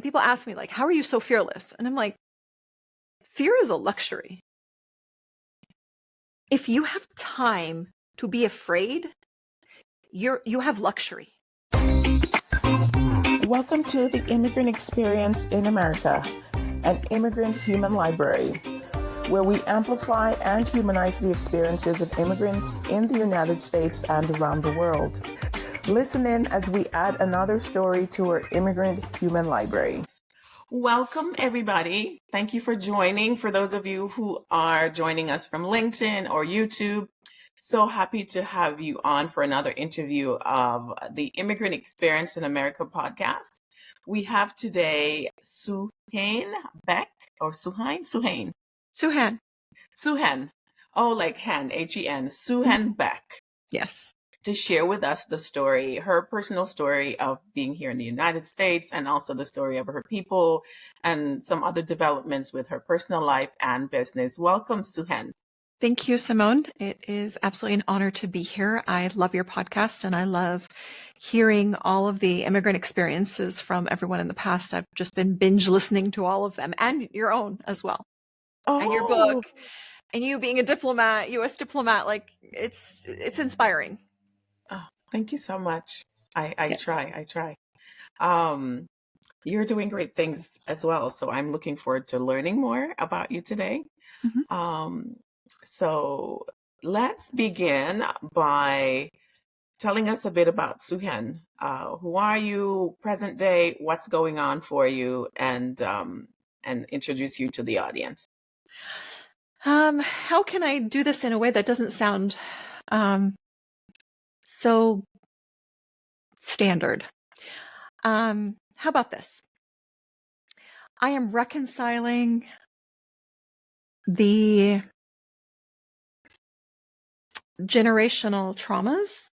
people ask me, like, how are you so fearless? And I'm like, fear is a luxury. If you have time to be afraid, you have luxury. Welcome to the Immigrant Experience in America, an immigrant human library, where we amplify and humanize the experiences of immigrants in the United States and around the world. Listen in as we add another story to our immigrant human library. Welcome, everybody. Thank you for joining. For those of you who are joining us from LinkedIn or YouTube, so happy to have you on for another interview of the Immigrant Experience in America podcast. We have today Suhein Beck, or Suhein? Suhein. Oh, like hen, H-E-N, Suhein Beck. Yes. To share with us the story, her personal story of being here in the United States, and also the story of her people and some other developments with her personal life and business. Welcome, Suhein. Thank you, Simone. It is absolutely an honor to be here. I love your podcast and I love hearing all of the immigrant experiences from everyone in the past. I've just been binge listening to all of them, and your own as well. Oh. And your book, and you being a diplomat, U.S. diplomat, like it's inspiring. Oh, thank you so much. I Yes. try. You're doing great things as well. So I'm looking forward to learning more about you today. Mm-hmm. So let's begin by telling us a bit about Suhein. Who are you, present day, what's going on for you, and introduce you to the audience. How can I do this in a way that doesn't sound so standard? How about this? I am reconciling the generational traumas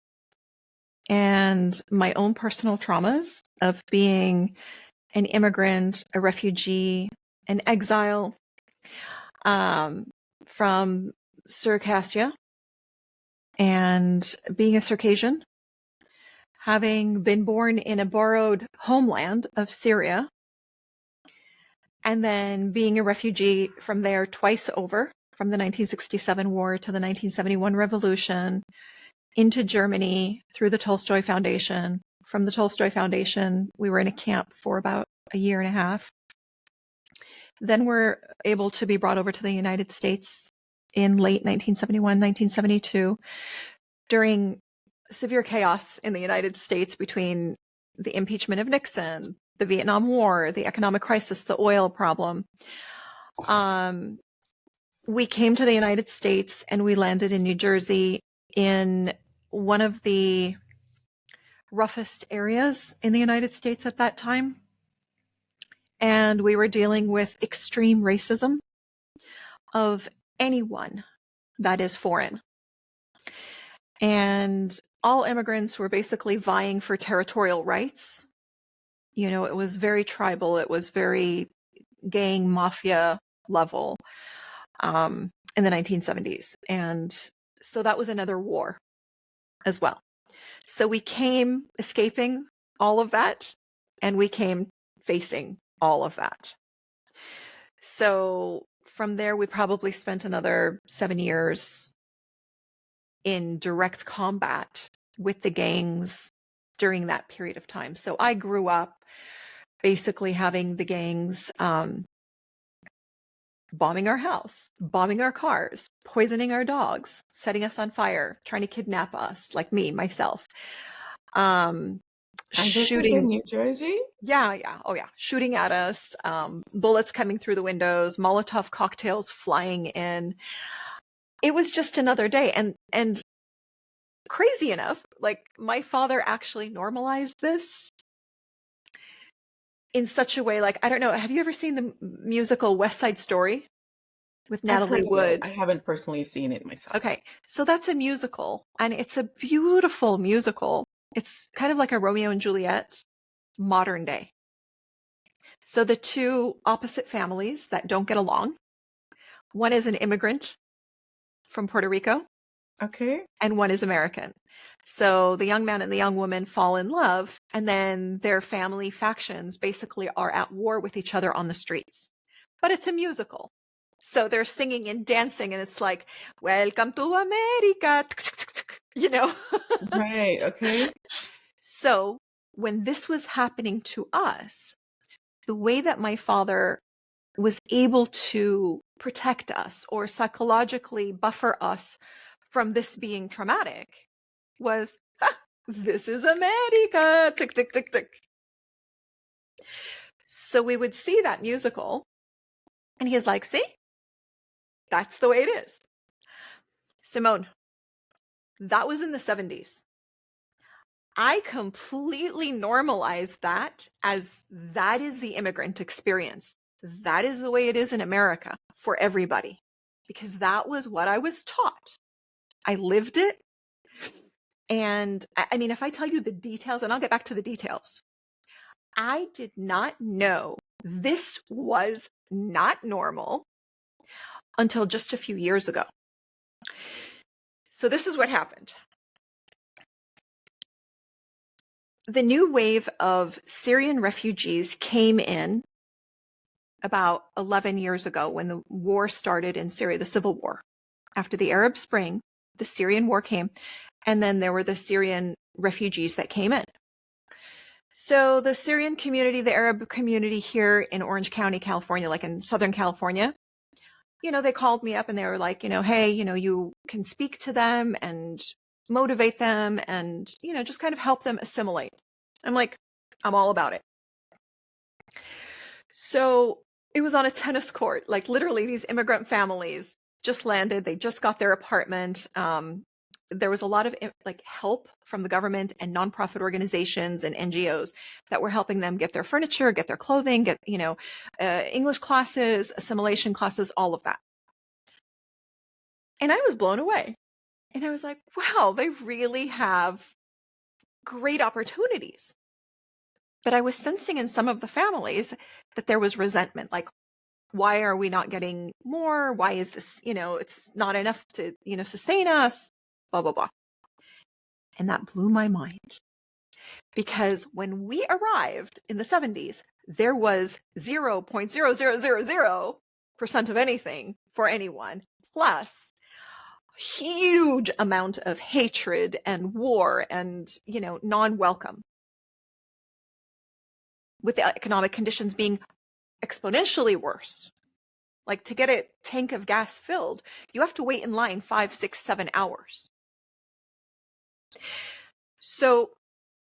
and my own personal traumas of being an immigrant, a refugee, an exile from Circassia, and being a Circassian, having been born in a borrowed homeland of Syria, and then being a refugee from there twice over, from the 1967 war to the 1971 revolution, into Germany through the Tolstoy Foundation. From the Tolstoy Foundation, we were in a camp for about a year and a half. Then we're able to be brought over to the United States in late 1971, 1972, during severe chaos in the United States between the impeachment of Nixon, the Vietnam War, the economic crisis, the oil problem. We came to the United States and we landed in New Jersey, in one of the roughest areas in the United States at that time. And we were dealing with extreme racism of anyone that is foreign. And all immigrants were basically vying for territorial rights. You know, it was very tribal. It was very gang mafia level in the 1970s. And so that was another war as well. So we came escaping all of that, and we came facing all of that. So from there, we probably spent another 7 years in direct combat with the gangs during that period of time. So I grew up basically having the gangs bombing our house, bombing our cars, poisoning our dogs, setting us on fire, trying to kidnap us, like myself. Shooting in New Jersey? Yeah. Oh yeah. Shooting at us, bullets coming through the windows, Molotov cocktails flying in. It was just another day. And crazy enough, like, my father actually normalized this in such a way, like, I don't know, have you ever seen the musical West Side Story with Natalie Wood? I haven't personally seen it myself. Okay. So that's a musical, and it's a beautiful musical. It's kind of like a Romeo and Juliet, modern day. So the two opposite families that don't get along, one is an immigrant from Puerto Rico, Okay. and one is American. So the young man and the young woman fall in love, and then their family factions basically are at war with each other on the streets. But it's a musical. So they're singing and dancing, and it's like, welcome to America, you know? Right. Okay. So when this was happening to us, the way that my father was able to protect us or psychologically buffer us from this being traumatic was, this is America, tick, tick, tick, tick. So we would see that musical, and he's like, see, that's the way it is. Simone, that was in the 70s. I completely normalized that as that is the immigrant experience. That is the way it is in America for everybody, because that was what I was taught. I lived it. And I mean, if I tell you the details, and I'll get back to the details, I did not know this was not normal until just a few years ago. So this is what happened. The new wave of Syrian refugees came in about 11 years ago when the war started in Syria, the civil war. After the Arab Spring, the Syrian war came, and then there were the Syrian refugees that came in. So the Syrian community, the Arab community here in Orange County, California, like in Southern California, they called me up and they were like, hey, you can speak to them and motivate them and, just kind of help them assimilate. I'm like, I'm all about it. So it was on a tennis court, like literally these immigrant families just landed. They just got their apartment. There was a lot of like help from the government and nonprofit organizations and NGOs that were helping them get their furniture, get their clothing, get, English classes, assimilation classes, all of that. And I was blown away. And I was like, wow, they really have great opportunities. But I was sensing in some of the families that there was resentment, like, why are we not getting more? Why is this, it's not enough to, sustain us, blah, blah, blah. And that blew my mind. Because when we arrived in the 70s, there was 0.0000% of anything for anyone, plus huge amount of hatred and war and, non-welcome. With the economic conditions being exponentially worse. Like to get a tank of gas filled, you have to wait in line 5, 6, 7 hours. So,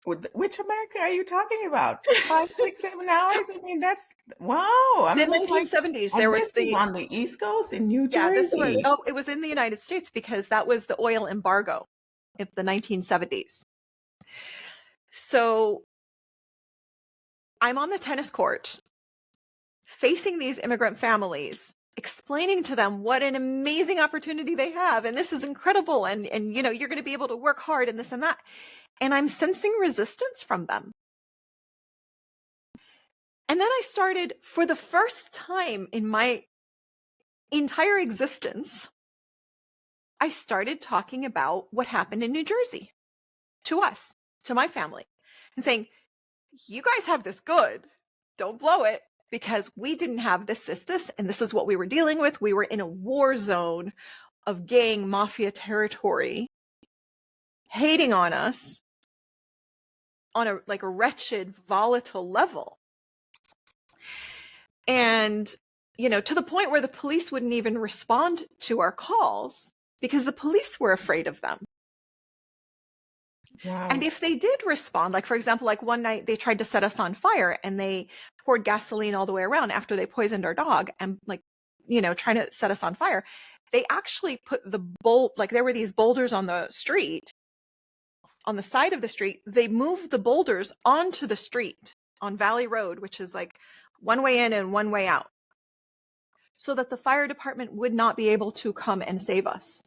which America are you talking about? 5, 6, 7 hours? I mean, that's wow. I'm the just like, 1970s, and there was this is on the East Coast in New Jersey. It was in the United States because that was the oil embargo of the 1970s. So I'm on the tennis court facing these immigrant families, explaining to them what an amazing opportunity they have. And this is incredible. And you're going to be able to work hard and this and that. And I'm sensing resistance from them. And then I started, for the first time in my entire existence, I started talking about what happened in New Jersey to us, to my family, and saying, you guys have this good. Don't blow it, because we didn't have this, and this is what we were dealing with. We were in a war zone of gang mafia territory, hating on us on a wretched, volatile level. And, to the point where the police wouldn't even respond to our calls because the police were afraid of them. Wow. And if they did respond, like, for example, like one night they tried to set us on fire and they poured gasoline all the way around after they poisoned our dog and trying to set us on fire. They actually put there were these boulders on the street, on the side of the street. They moved the boulders onto the street on Valley Road, which is like one way in and one way out, so that the fire department would not be able to come and save us.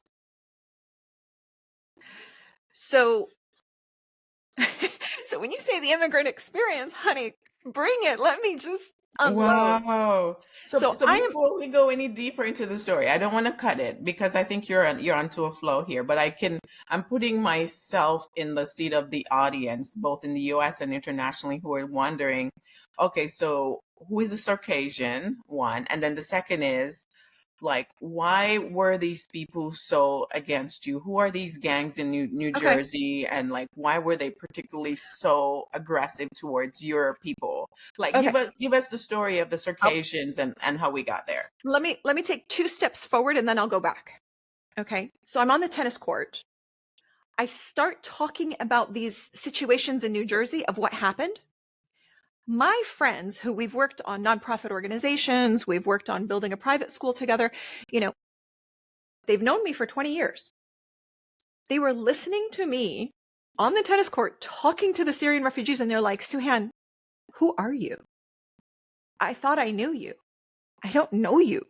So when you say the immigrant experience, honey, Bring it. Let me just unload. Wow. So, So so I am before we go any deeper into the story, I don't want to cut it because I think you're onto a flow here, but I'm putting myself in the seat of the audience, both in the US and internationally, who are wondering, okay, so who is a Circassian, one? And then the second is, like, why were these people so against you? Who are these gangs in New okay. Jersey? And like, why were they particularly so aggressive towards your people? Like, Okay. give us the story of the Oh, Circassians and how we got there. let me take 2 steps forward and then I'll go back. Okay. So I'm on the tennis court. I start talking about these situations in New Jersey of what happened. My friends who we've worked on nonprofit organizations, we've worked on building a private school together, you know, they've known me for 20 years. They were listening to me on the tennis court talking to the Syrian refugees and they're like, Suhein, who are you? I thought I knew you. I don't know you.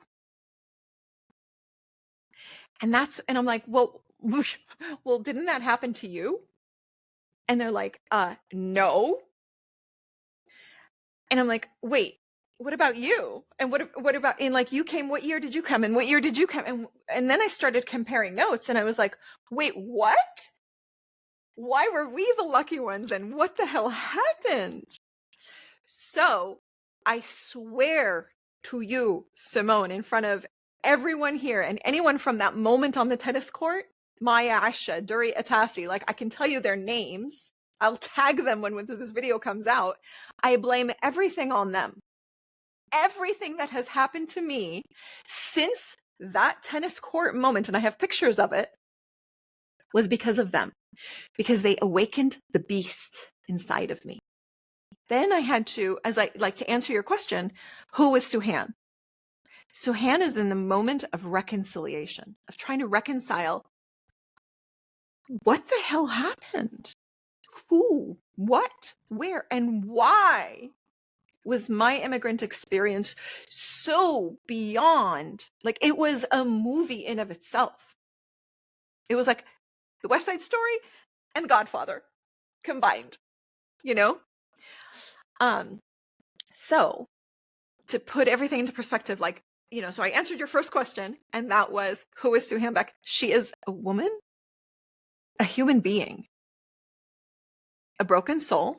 And I'm like, well, well, didn't that happen to you? And they're like, no. And I'm like, wait, what about you? And what about, and like, you came, what year did you come? And what year did you come? And then I started comparing notes and I was like, wait, what? Why were we the lucky ones? And what the hell happened? So I swear to you, Simone, in front of everyone here and anyone from that moment on the tennis court, Maya, Asha, Duri, Atasi, like I can tell you their names. I'll tag them when this video comes out. I blame everything on them. Everything that has happened to me since that tennis court moment, and I have pictures of it, was because of them, because they awakened the beast inside of me. Then I had to, as I like to answer your question, who was Suhein? Suhein is in the moment of reconciliation, of trying to reconcile what the hell happened? Who, what, where, and why was my immigrant experience so beyond, like it was a movie in of itself. It was like the West Side Story and Godfather combined, you know? So to put everything into perspective, like, you know, so I answered your first question, and that was, who is Suhein Beck? She is a woman, a human being, a broken soul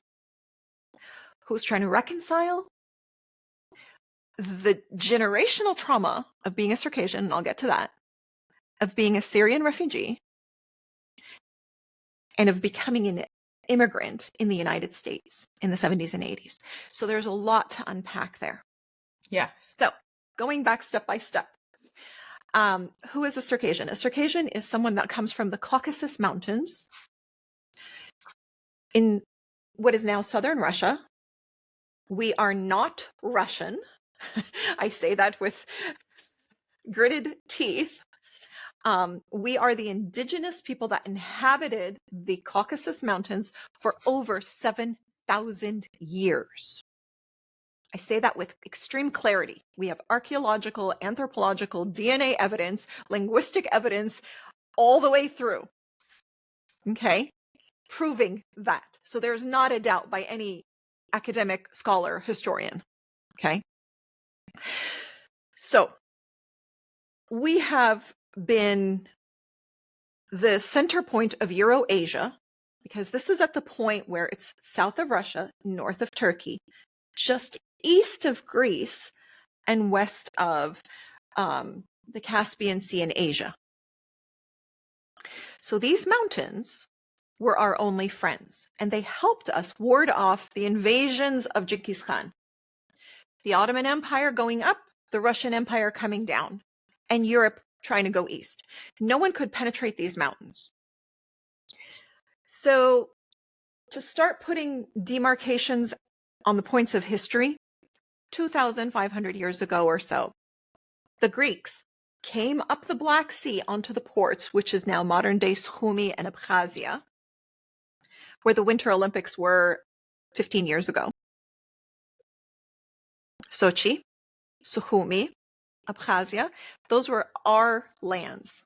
who's trying to reconcile the generational trauma of being a Circassian, and I'll get to that, of being a Syrian refugee, and of becoming an immigrant in the United States in the 70s and 80s. So there's a lot to unpack there. Yes. So going back step by step. Who is a Circassian? A Circassian is someone that comes from the Caucasus Mountains in what is now southern Russia. We are not Russian. I say that with gritted teeth. We are the indigenous people that inhabited the Caucasus Mountains for over 7,000 years. I say that with extreme clarity. We have archaeological, anthropological, DNA evidence, linguistic evidence, all the way through. Okay? Proving that. So there's not a doubt by any academic, scholar, historian. Okay? So we have been the center point of Eurasia, because this is at the point where it's south of Russia, north of Turkey, just east of Greece, and west of the Caspian Sea in Asia. So these mountains were our only friends, and they helped us ward off the invasions of Genghis Khan. The Ottoman Empire going up, the Russian Empire coming down, and Europe trying to go east. No one could penetrate these mountains. So to start putting demarcations on the points of history, 2,500 years ago or so, the Greeks came up the Black Sea onto the ports, which is now modern-day Sukhumi and Abkhazia, where the Winter Olympics were 15 years ago. Sochi, Sukhumi, Abkhazia, those were our lands.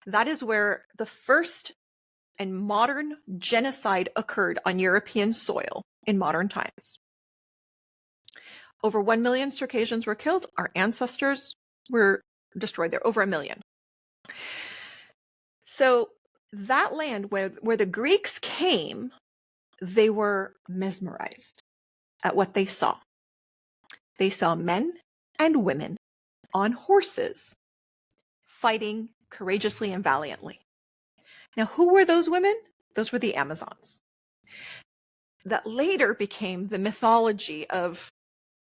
That is where the first and modern genocide occurred on European soil in modern times. Over 1 million Circassians were killed. Our ancestors were destroyed there, over 1 million. So that land where the Greeks came, they were mesmerized at what they saw. They saw men and women on horses fighting courageously and valiantly. Now, who were those women? Those were the Amazons. That later became the mythology of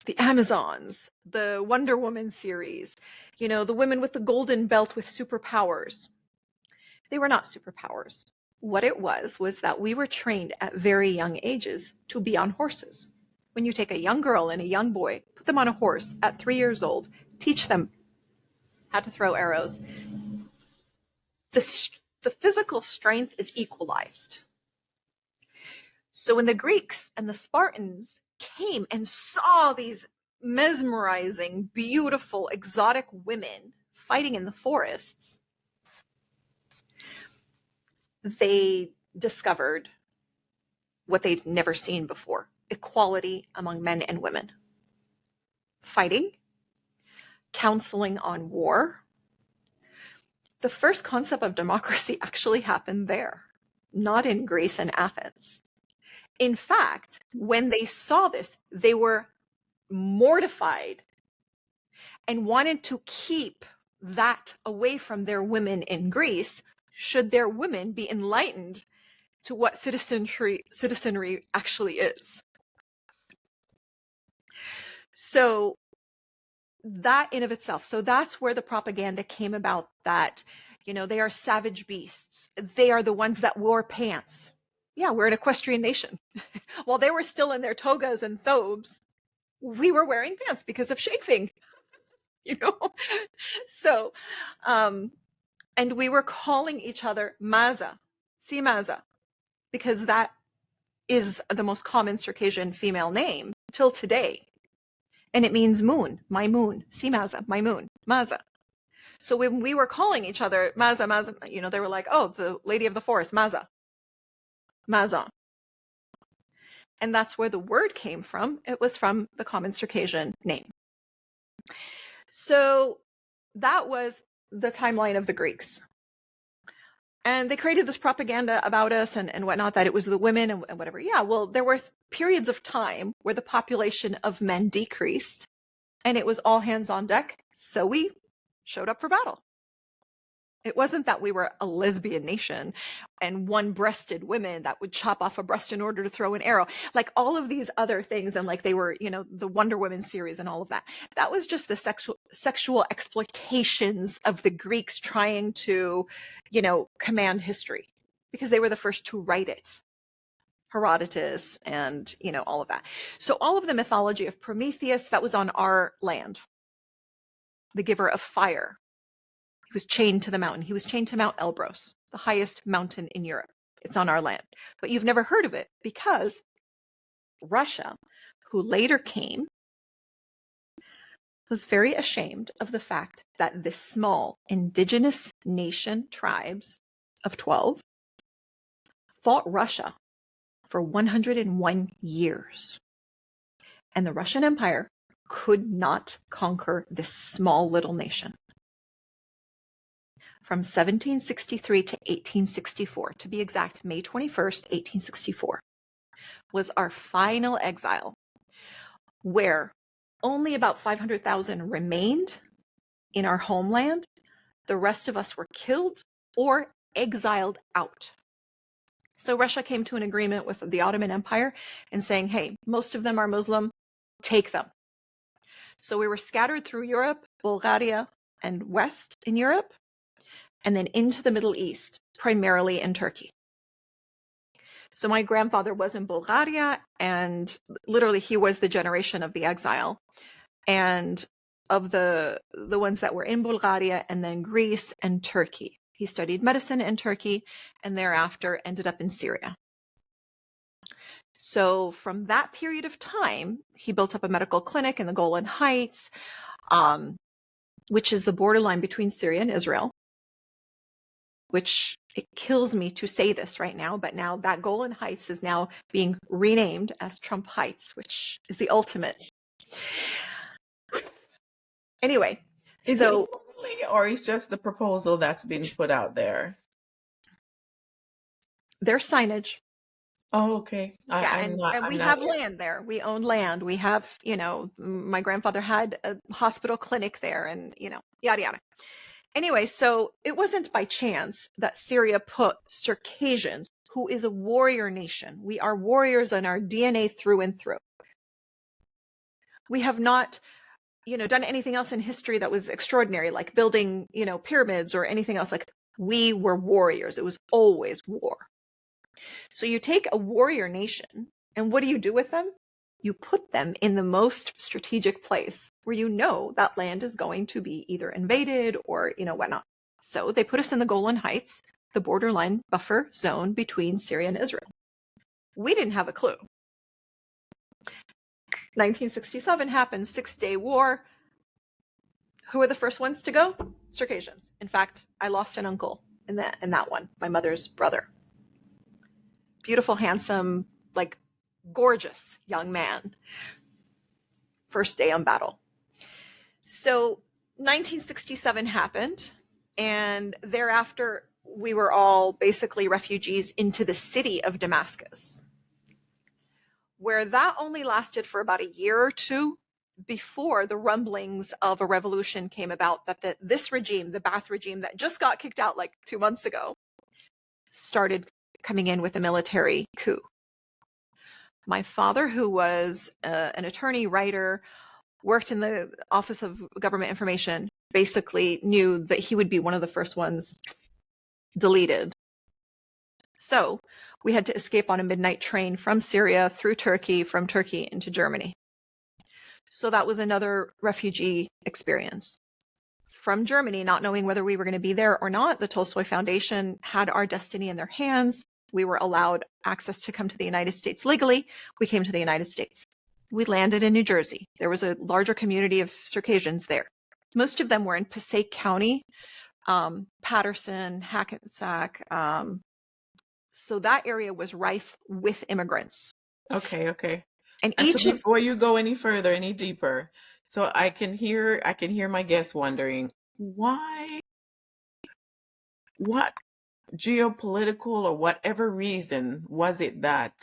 the Amazons, the Wonder Woman series, the women with the golden belt with superpowers. They were not superpowers. What it was that we were trained at very young ages to be on horses. When you take a young girl and a young boy, put them on a horse at 3 years old, teach them how to throw arrows, the physical strength is equalized. So when the Greeks and the Spartans came and saw these mesmerizing, beautiful, exotic women fighting in the forests, they discovered what they'd never seen before: equality among men and women. Fighting, counseling on war. The first concept of democracy actually happened there, not in Greece and Athens. In fact, when they saw this, they were mortified and wanted to keep that away from their women in Greece, should their women be enlightened to what citizenry actually is. So that in of itself, so that's where the propaganda came about, that, they are savage beasts. They are the ones that wore pants. Yeah, we're an equestrian nation. While they were still in their togas and thobes, we were wearing pants because of chafing, So, and we were calling each other Maza, si Maza, because that is the most common Circassian female name till today. And it means moon, my moon, si Maza, my moon, Maza. So when we were calling each other Maza, Maza, they were like, oh, the lady of the forest, Maza, Maza. And that's where the word came from. It was from the common Circassian name. So that was the timeline of the Greeks. And they created this propaganda about us and whatnot, that it was the women and whatever. Yeah, well, there were periods of time where the population of men decreased and it was all hands on deck. So we showed up for battle. It wasn't that we were a lesbian nation and one-breasted women that would chop off a breast in order to throw an arrow, like all of these other things. And like they were, the Wonder Woman series and all of that. That was just the sexual exploitations of the Greeks trying to, command history, because they were the first to write it. Herodotus and, all of that. So all of the mythology of Prometheus, that was on our land. The giver of fire. He was chained to the mountain. He was chained to Mount Elbrus, the highest mountain in Europe. It's on our land. But you've never heard of it because Russia, who later came, was very ashamed of the fact that this small indigenous nation, tribes of 12, fought Russia for 101 years. And the Russian Empire could not conquer this small little nation. From 1763 to 1864, to be exact, May 21st, 1864, was our final exile, where only about 500,000 remained in our homeland. The rest of us were killed or exiled out. So Russia came to an agreement with the Ottoman Empire and saying, hey, most of them are Muslim, take them. So we were scattered through Europe, Bulgaria, and West in Europe, and then into the Middle East, primarily in Turkey. So my grandfather was in Bulgaria, and literally he was the generation of the exile. And of the ones that were in Bulgaria, and then Greece and Turkey. He studied medicine in Turkey and thereafter ended up in Syria. So from that period of time, he built up a medical clinic in the Golan Heights, which is the borderline between Syria and Israel, which it kills me to say this right now, but now that Golan Heights is now being renamed as Trump Heights, which is the ultimate Anyway, Is so it legally, or is just the proposal that's been put out there? there's signage. Oh, okay. Yeah, I'm and not. and I'm we not. have land there. We own land. We have, my grandfather had a hospital clinic there, and yada yada. Anyway, so it wasn't by chance that Syria put Circassians, who is a warrior nation. We are warriors in our DNA through and through. We have not, done anything else in history that was extraordinary, like building, pyramids or anything else. Like, we were warriors. It was always war. So you take a warrior nation, and what do you do with them? You put them in the most strategic place where that land is going to be either invaded or, whatnot. So they put us in the Golan Heights, the borderline buffer zone between Syria and Israel. We didn't have a clue. 1967 happened, 6-day war. Who were the first ones to go? Circassians. In fact, I lost an uncle in that one, my mother's brother. Beautiful, handsome, like gorgeous young man. First day on battle. So 1967 happened, and thereafter we were all basically refugees into the city of Damascus, where that only lasted for about a year or two before the rumblings of a revolution came about, that this regime, the Ba'ath regime that just got kicked out like 2 months ago, started coming in with a military coup. My father, who was an attorney, writer, worked in the Office of Government Information, basically knew that he would be one of the first ones deleted. So we had to escape on a midnight train from Syria through Turkey, from Turkey into Germany. So that was another refugee experience. From Germany, not knowing whether we were going to be there or not, the Tolstoy Foundation had our destiny in their hands. We were allowed access to come to the United States legally. We came to the United States. We landed in New Jersey. There was a larger community of Circassians there. Most of them were in Passaic County, Patterson, Hackensack. So that area was rife with immigrants. Okay. And And so each of before you go any further, any deeper, so I can hear my guests wondering why, what geopolitical or whatever reason was it that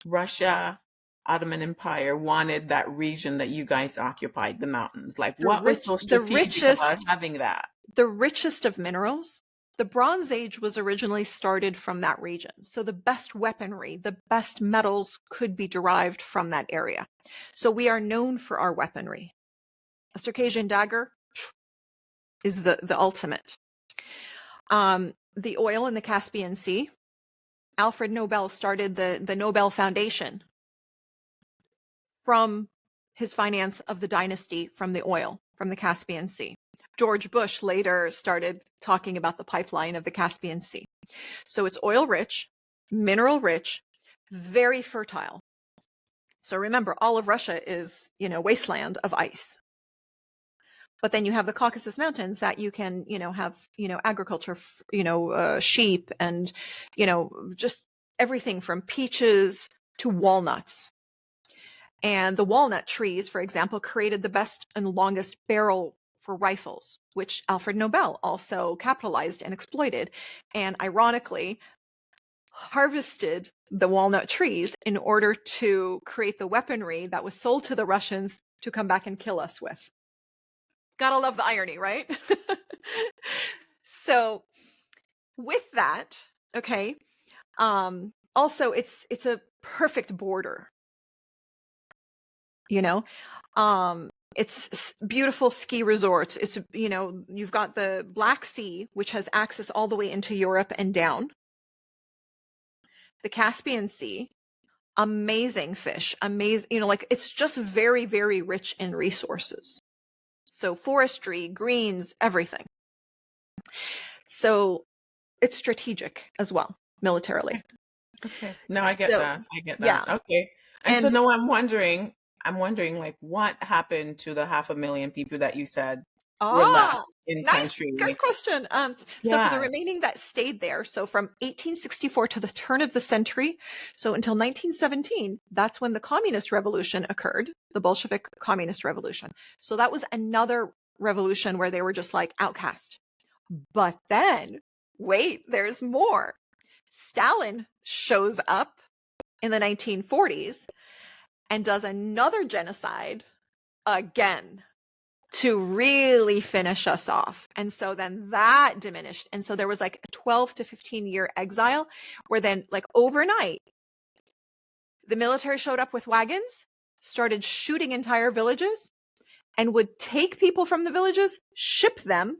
Russia, Ottoman Empire wanted that region that you guys occupied, the mountains? Like, what was so the strategic about richest having that? the richest of minerals. The Bronze Age was originally started from that region. So the best weaponry, the best metals could be derived from that area. So we are known for our weaponry. A Circassian dagger is the ultimate. The oil in the Caspian Sea. Alfred Nobel started the Nobel Foundation from his finance of the dynasty from the oil from the Caspian Sea. George Bush later started talking about the pipeline of the Caspian Sea. So it's oil rich, mineral rich, very fertile. So remember, all of Russia is, wasteland of ice. But then you have the Caucasus Mountains that you can, have, agriculture, sheep and, just everything from peaches to walnuts. And the walnut trees, for example, created the best and longest barrel for rifles, which Alfred Nobel also capitalized and exploited. And ironically, harvested the walnut trees in order to create the weaponry that was sold to the Russians to come back and kill us with. Gotta love the irony, right? So with that, okay, also it's a perfect border, it's beautiful ski resorts. It's, you've got the Black Sea, which has access all the way into Europe and down. The Caspian Sea, amazing fish, amazing, it's just very, very rich in resources. So forestry, greens, everything. So it's strategic as well, militarily. Okay. No, I get So, that. I get yeah. that. Okay. And so And now I'm wondering like what happened to the 500,000 people that you said were left Ah, in nice. country. Good question. So for the Yeah. remaining that stayed there, so from 1864 to the turn of the century, so until 1917, that's when the communist revolution occurred, the Bolshevik communist revolution. So that was another revolution where they were just like outcast. But then, wait, there's more. Stalin shows up in the 1940s and does another genocide again to really finish us off. And so then that diminished. And so there was like a 12 to 15-year exile where then like overnight, the military showed up with wagons, started shooting entire villages, and would take people from the villages, ship them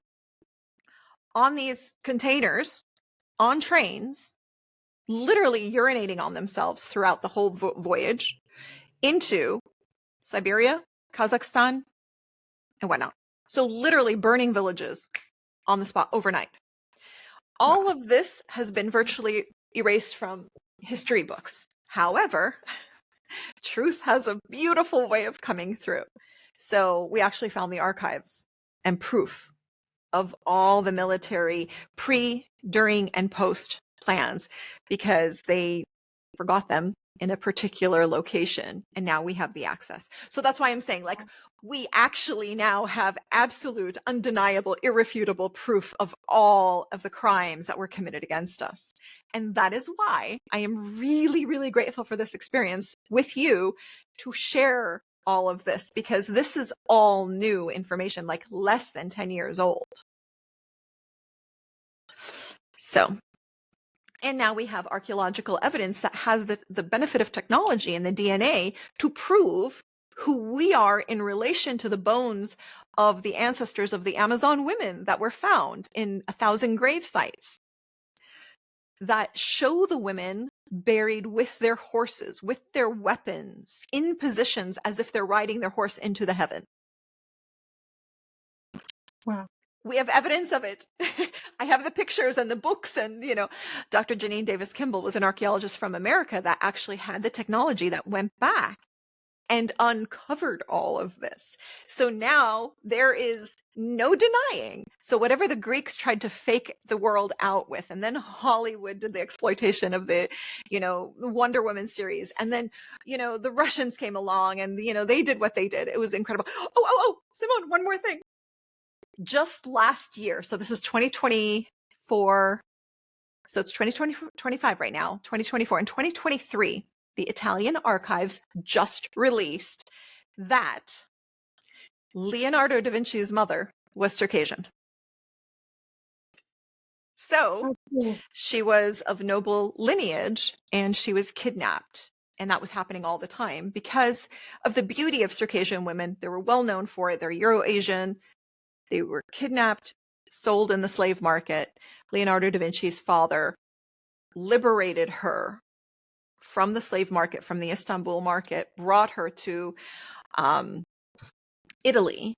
on these containers, on trains, literally urinating on themselves throughout the whole voyage into Siberia, Kazakhstan, and whatnot. So literally burning villages on the spot overnight. All of this has been virtually erased from history books. However, truth has a beautiful way of coming through. So we actually found the archives and proof of all the military pre, during, and post plans because they forgot them in a particular location and now we have the access. So that's why I'm saying like we actually now have absolute, undeniable, irrefutable proof of all of the crimes that were committed against us. And that is why I am really, really grateful for this experience with you to share all of this, because this is all new information, like less than 10 years old. So, and now we have archaeological evidence that has the benefit of technology and the DNA to prove who we are in relation to the bones of the ancestors of the Amazon women that were found in 1,000 grave sites that show the women buried with their horses, with their weapons, in positions as if they're riding their horse into the heaven. Wow. We have evidence of it. I have the pictures and the books, and Dr. Janine Davis Kimball was an archaeologist from America that actually had the technology that went back and uncovered all of this. So now there is no denying. So whatever the Greeks tried to fake the world out with, and then Hollywood did the exploitation of the, Wonder Woman series, and then, the Russians came along and, they did what they did. It was incredible. Oh, Simone, one more thing. Just last year, so this is 2024, so it's 2025 right now, 2024 and 2023, the Italian archives just released that Leonardo da Vinci's mother was Circassian. So she was of noble lineage and she was kidnapped. And that was happening all the time because of the beauty of Circassian women. They were well known for it. They're Euro-Asian. They were kidnapped, sold in the slave market. Leonardo da Vinci's father liberated her from the slave market, from the Istanbul market, brought her to Italy.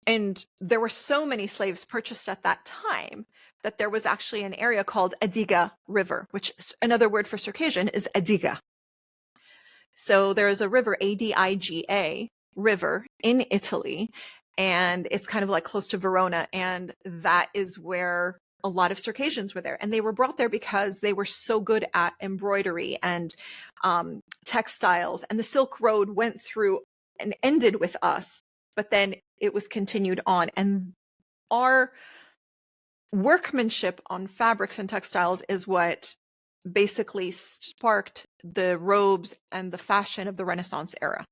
And there were so many slaves purchased at that time that there was actually an area called Adiga River, which is another word for Circassian is Adiga. So there is a river, Adiga river in Italy, and it's kind of like close to Verona. And that is where a lot of Circassians were there. And they were brought there because they were so good at embroidery and textiles. And the Silk Road went through and ended with us, but then it was continued on. And our workmanship on fabrics and textiles is what basically sparked the robes and the fashion of the Renaissance era.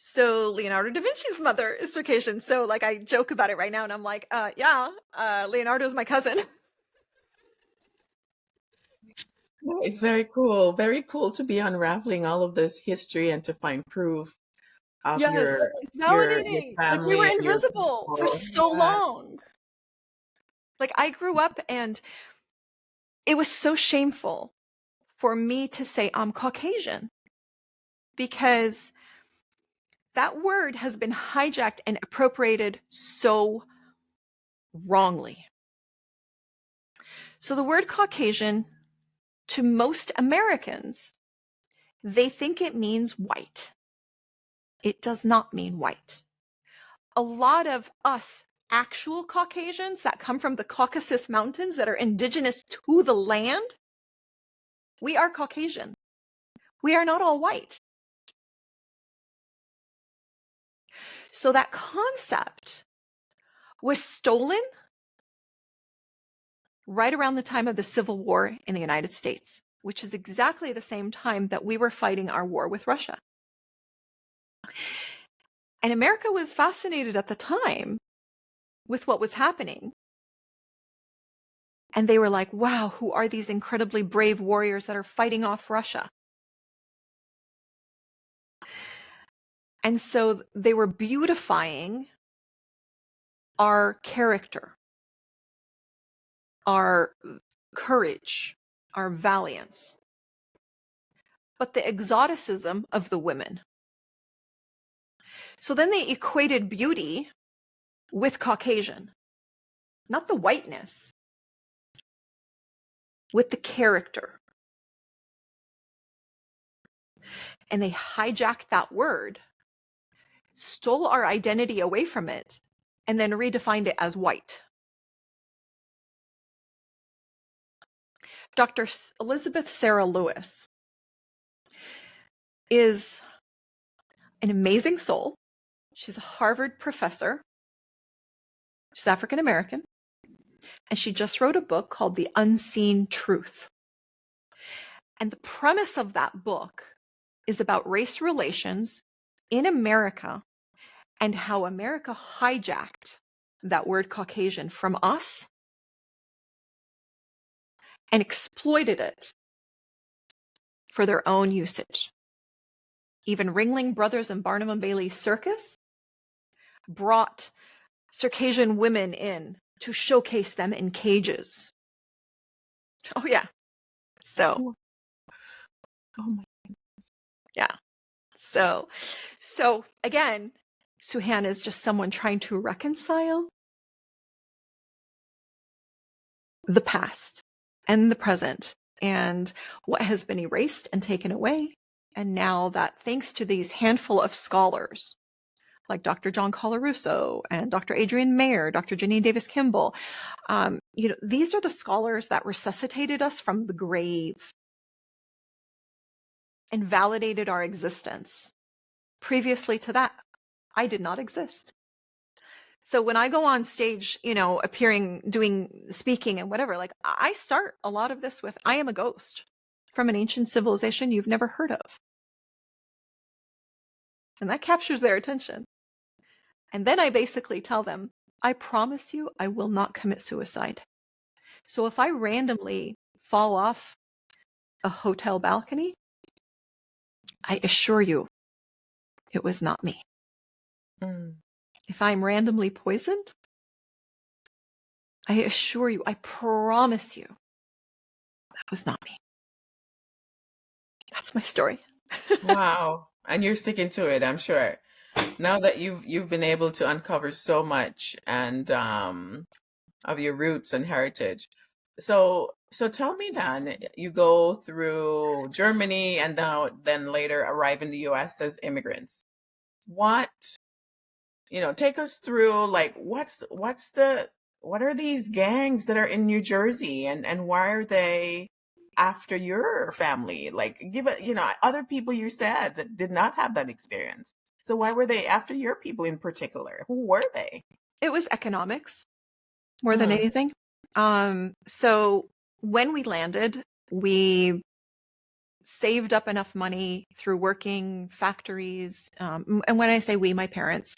So Leonardo da Vinci's mother is Circassian. So like I joke about it right now and I'm like, Leonardo's my cousin. It's very cool. Very cool to be unraveling all of this history and to find proof of Yes, it's your validating. Like we were family and your invisible for people. so long. Like I grew up and it was so shameful for me to say I'm Caucasian because that word has been hijacked and appropriated so wrongly. So the word Caucasian, to most Americans, they think it means white. It does not mean white. a lot of us actual Caucasians that come from the Caucasus Mountains that are indigenous to the land, we are Caucasian. We are not all white. So that concept was stolen right around the time of the Civil War in the United States, which is exactly the same time that we were fighting our war with Russia. And America was fascinated at the time with what was happening. And they were like, wow, who are these incredibly brave warriors that are fighting off Russia? And so they were beautifying our character, our courage, our valiance, but the exoticism of the women. So then they equated beauty with Caucasian, not the whiteness, with the character. And they hijacked that word, stole our identity away from it, and then redefined it as white. Dr. Elizabeth Sarah Lewis is an amazing soul. She's a Harvard professor. She's African American. And she just wrote a book called The Unseen Truth. And the premise of that book is about race relations in America and how America hijacked that word Caucasian from us and exploited it for their own usage. Even Ringling Brothers and Barnum and Bailey Circus brought Circassian women in to showcase them in cages. Oh, yeah. So, Oh my. yeah. So again, Suhein is just someone trying to reconcile the past and the present and what has been erased and taken away. And now that thanks to these handful of scholars like Dr. John Colarusso and Dr. Adrienne Mayer, Dr. Janine Davis Kimball, these are the scholars that resuscitated us from the grave and validated our existence. Previously to that, I did not exist. So when I go on stage, appearing, doing speaking and whatever, like I start a lot of this with, I am a ghost from an ancient civilization you've never heard of. And that captures their attention. And then I basically tell them, I promise you, I will not commit suicide. So if I randomly fall off a hotel balcony, I assure you, it was not me. Mm. If I'm randomly poisoned, I assure you, I promise you, that was not me. That's my story. Wow. And you're sticking to it, I'm sure. Now that you've been able to uncover so much and of your roots and heritage. So tell me then, you go through Germany and then later arrive in the US as immigrants. What, take us through, like, what are these gangs that are in New Jersey, and why are they after your family? Like, give it, other people you said did not have that experience. So why were they after your people in particular? Who were they? It was economics more than anything. So when we landed, we saved up enough money through working factories. And when I say we, my parents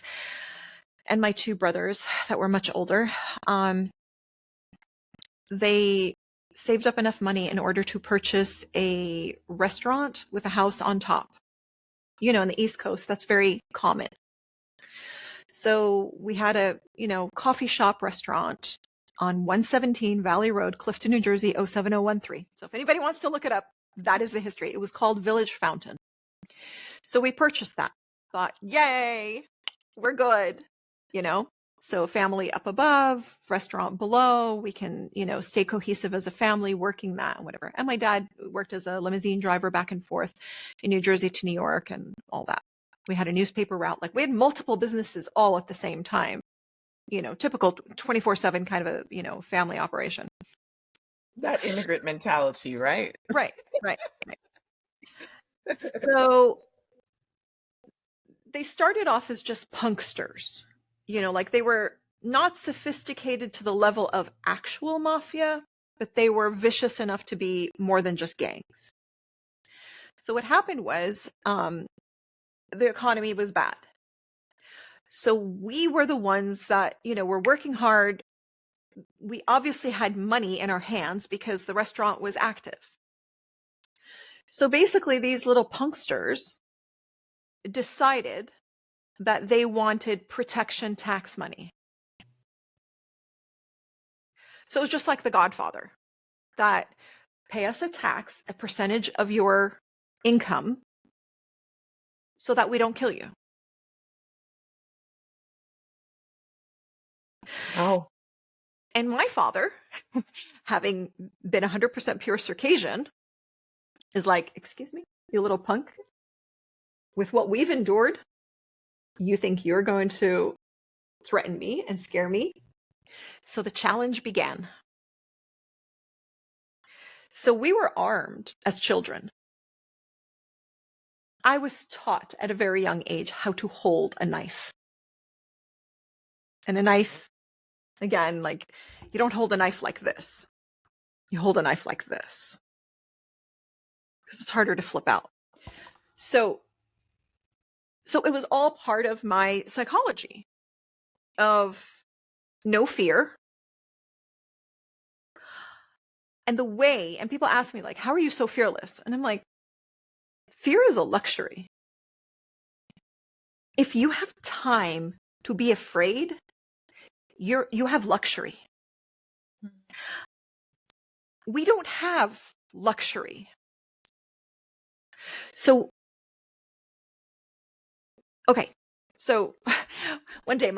and my two brothers that were much older, they saved up enough money in order to purchase a restaurant with a house on top. In the East Coast, that's very common. So we had a, coffee shop restaurant on 117 Valley Road, Clifton, New Jersey, 07013. So if anybody wants to look it up, that is the history. It was called Village Fountain. So we purchased that. Thought, yay, we're good, So family up above, restaurant below, we can, stay cohesive as a family working that and whatever. And my dad worked as a limousine driver back and forth in New Jersey to New York and all that. We had a newspaper route. Like, we had multiple businesses all at the same time. Typical 24/7 kind of a, family operation. That immigrant mentality, right? Right, right, right. So they started off as just punksters. Like, they were not sophisticated to the level of actual mafia, but they were vicious enough to be more than just gangs. So what happened was, the economy was bad. So we were the ones that, were working hard. We obviously had money in our hands because the restaurant was active. So basically, these little punksters decided that they wanted protection tax money. So it was just like The Godfather, that pay us a tax, a percentage of your income, so that we don't kill you. Oh, And my father, having been 100% pure Circassian, is like, excuse me, you little punk, with what we've endured, you think you're going to threaten me and scare me? So the challenge began. So we were armed as children. I was taught at a very young age how to hold a knife. And a knife, again, like, you don't hold a knife like this. You hold a knife like this, because it's harder to flip out. So it was all part of my psychology of no fear. And the way, and people ask me, like, how are you so fearless? And I'm like, fear is a luxury. If you have time to be afraid, you have luxury. We don't have luxury. So, okay. So one day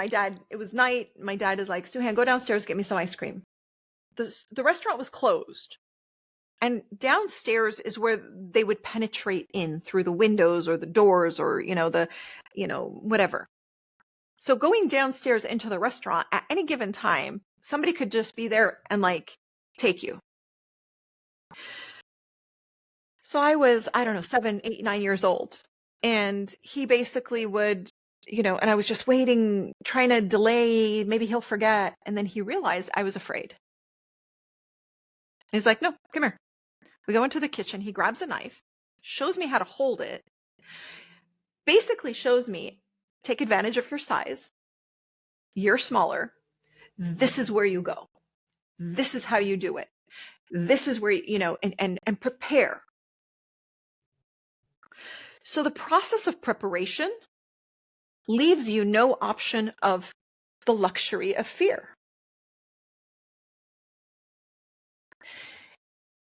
it was night. My dad is like, Suhein, go downstairs, get me some ice cream. The restaurant was closed. And downstairs is where they would penetrate in through the windows or the doors or, whatever. So going downstairs into the restaurant at any given time, somebody could just be there and, like, take you. So I was, I don't know, 7, 8, 9 years old. And he basically would, and I was just waiting, trying to delay, maybe he'll forget. And then he realized I was afraid. He's like, no, come here. We go into the kitchen. He grabs a knife, shows me how to hold it, basically shows me, take advantage of your size. You're smaller. This is where you go. This is how you do it. This is where, and prepare. So the process of preparation leaves you no option of the luxury of fear.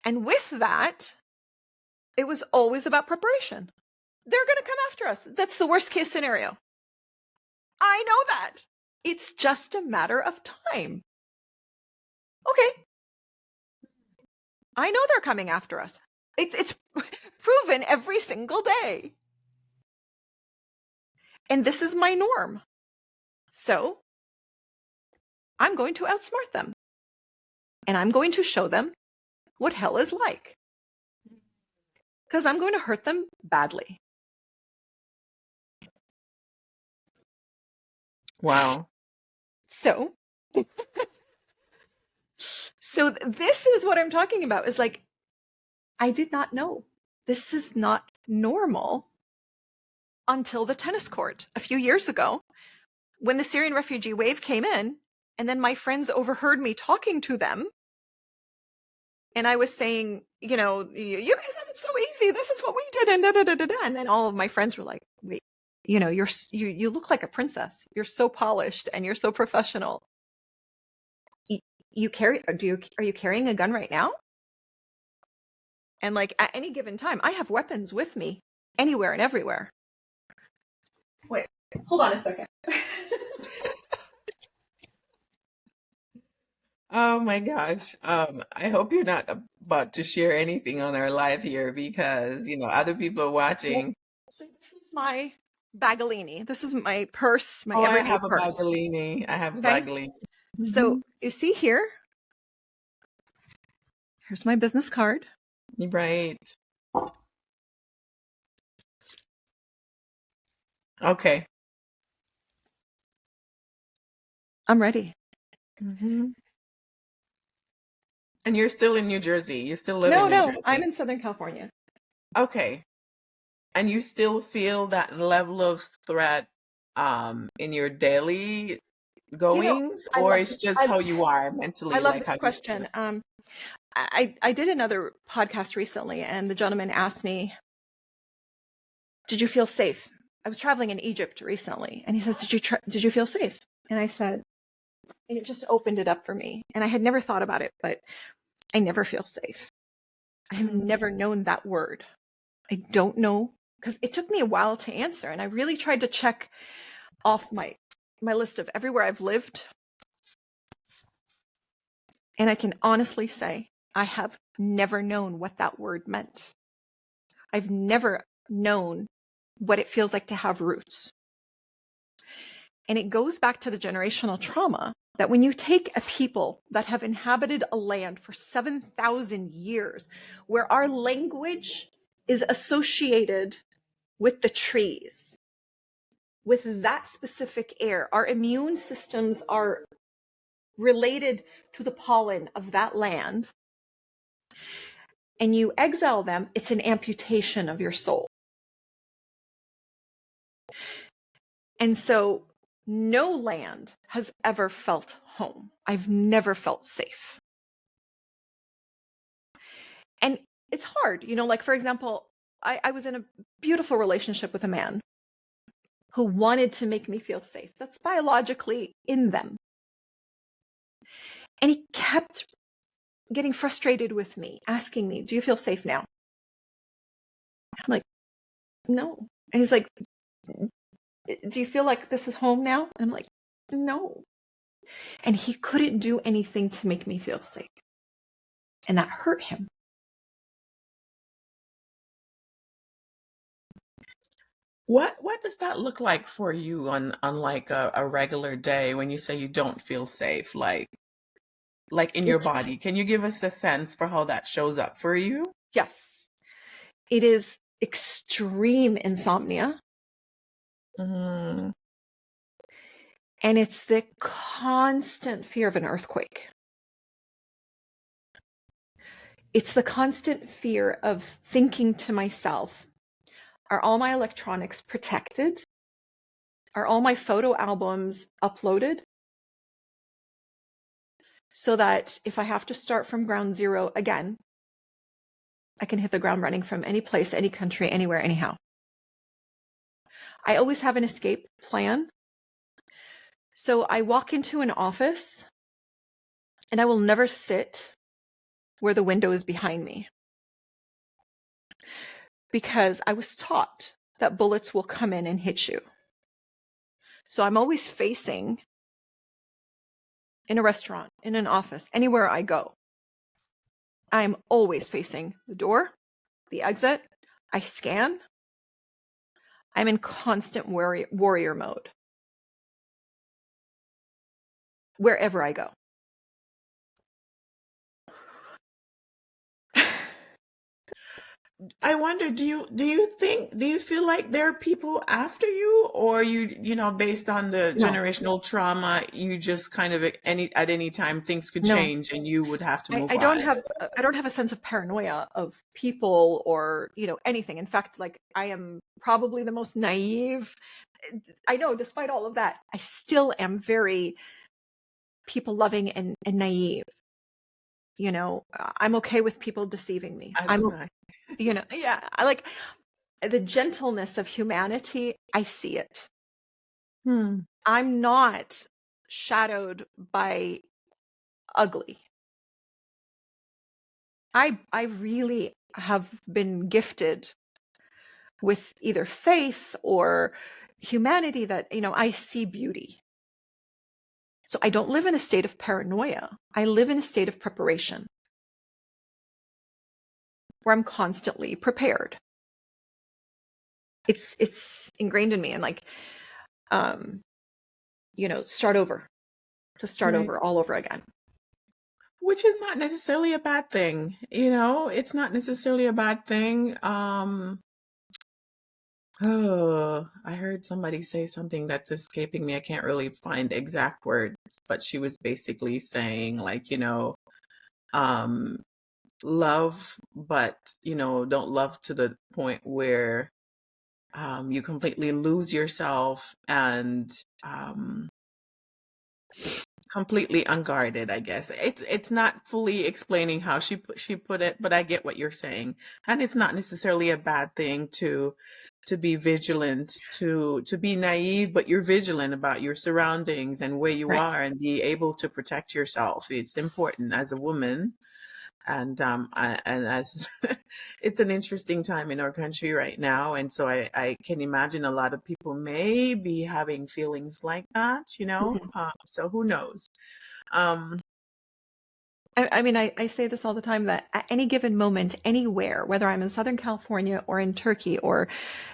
And with that, it was always about preparation. They're going to come after us. That's the worst case scenario. I know that. It's just a matter of time. Okay. I know they're coming after us. It's proven every single day. And this is my norm. So I'm going to outsmart them. And I'm going to show them what hell is like. Because I'm going to hurt them badly. wow. So this is what I'm talking about, is like, I did not know. This is not normal until the tennis court a few years ago, when the Syrian refugee wave came in, and then my friends overheard me talking to them. And I was saying, you guys have it so easy. This is what we did. And da-da-da-da-da. And then all of my friends were like, wait, you look like a princess. You're so polished and you're so professional. Are you carrying a gun right now? And, like, at any given time, I have weapons with me anywhere and everywhere. Wait, hold on a second. Oh my gosh. I hope you're not about to share anything on our live here because, other people are watching. So this is my Bagolini. This is my purse, my Oh, I everyday have a purse. Bagolini. I have a Okay. Bagolini. So you see here, here's my business card. Right. Okay. I'm ready. And you're still in New Jersey. You still live in No, New no, I'm Jersey. in Southern California. Okay. And you still feel that level of threat in your daily You know, goings, I or love it's just I how you are I mentally, love like this how you feel? question. I did another podcast recently, and the gentleman asked me, "Did you feel safe?" I was traveling in Egypt recently, and he says, "Did you feel safe?" And I said, and it just opened it up for me. And I had never thought about it, but I never feel safe. I have Mm. never known that word. I don't know, because it took me a while to answer, and I really tried to check off my list of everywhere I've lived. And I can honestly say I have never known what that word meant. I've never known what it feels like to have roots. And it goes back to the generational trauma that when you take a people that have inhabited a land for 7,000 years, where our language is associated with the trees, with that specific air, our immune systems are related to the pollen of that land, and you exile them, it's an amputation of your soul. And so no land has ever felt home. I've never felt safe. And it's hard, like, for example, I was in a beautiful relationship with a man who wanted to make me feel safe. That's biologically in them. And he kept getting frustrated with me, asking me, "Do you feel safe now?" I'm like, "No." And he's like, "Do you feel like this is home now?" And I'm like, "No." And he couldn't do anything to make me feel safe. And that hurt him. What does that look like for you on like a regular day when you say you don't feel safe, like in your It's, body? Can you give us a sense for how that shows up for you? yes, it is extreme insomnia. Mm. And it's the constant fear of an earthquake. It's the constant fear of thinking to myself, are all my electronics protected? Are all my photo albums uploaded? So that if I have to start from ground zero again, I can hit the ground running from any place, any country, anywhere, anyhow. I always have an escape plan. So I walk into an office and I will never sit where the window is behind me, because I was taught that bullets will come in and hit you. So I'm always facing, in a restaurant, in an office, anywhere I go, I'm always facing the door, the exit. I scan. I'm in constant warrior mode wherever I go. I wonder, do you feel like there are people after you, or based on the No, generational trauma, you just kind of at any time things could no. change and you would have to move I on? don't have a sense of paranoia of people or anything. In fact, like, I am probably the most naive. I know, despite all of that, I still am very people loving and naive. I'm okay with people deceiving me. As am I. Yeah, I like the gentleness of humanity. I see it. Hmm. I'm not shadowed by ugly. I really have been gifted with either faith or humanity that, I see beauty. So I don't live in a state of paranoia. I live in a state of preparation where I'm constantly prepared. it's ingrained in me, and like, start over, to start Right. over all over again. Which is not necessarily a bad thing. You know, it's not necessarily a bad thing. Oh, I heard somebody say something that's escaping me. I can't really find exact words, but she was basically saying, like, um, love, but, don't love to the point where you completely lose yourself and um, completely unguarded, I guess. It's not fully explaining how she put it, but I get what you're saying. And it's not necessarily a bad thing to be vigilant, to be naive, but you're vigilant about your surroundings and where you Right. are and be able to protect yourself. It's important as a woman. And and as it's an interesting time in our country right now, and so I can imagine a lot of people may be having feelings like that, Mhm. so who knows? Um, I mean, I say this all the time, that at any given moment, anywhere, whether I'm in Southern California or in Turkey or,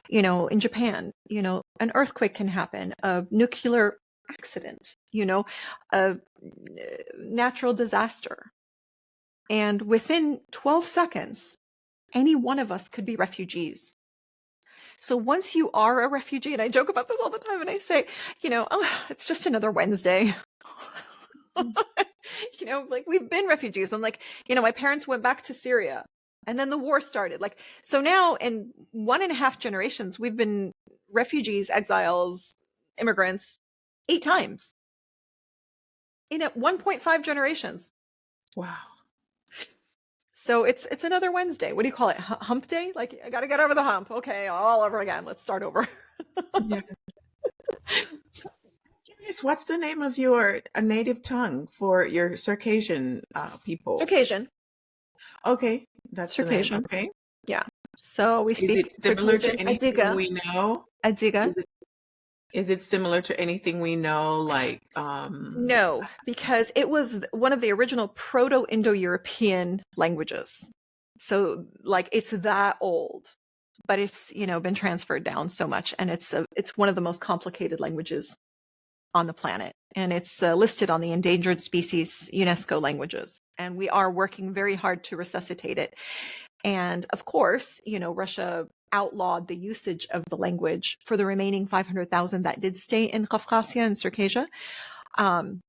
in Japan, an earthquake can happen, a nuclear accident, a natural disaster. And within 12 seconds, any one of us could be refugees. So once you are a refugee, and I joke about this all the time, and I say, oh, it's just another Wednesday. Like, we've been refugees, and like, my parents went back to Syria, and then the war started. Like, so now in 1.5 generations, we've been refugees, exiles, immigrants 8 times in 1.5 generations. wow. So it's another Wednesday. What do you call it? Hump day? Like, I got to get over the hump. Okay, all over again. Let's start over. Yeah. Yes, what's the name of your a native tongue for your Circassian people? Circassian. Okay, that's the name. Circassian. Okay. Yeah. So we Is speak it similar Circassian, to anything Adiga, we know? Adiga. Is it similar to anything we know, like No, because it was one of the original Proto-Indo-European languages. So like, it's that old, but it's, been transferred down so much, and it's one of the most complicated languages on the planet, and it's listed on the endangered species UNESCO languages. And we are working very hard to resuscitate it. And of course, Russia outlawed the usage of the language for the remaining 500,000 that did stay in Kafkasia and Circassia. Um,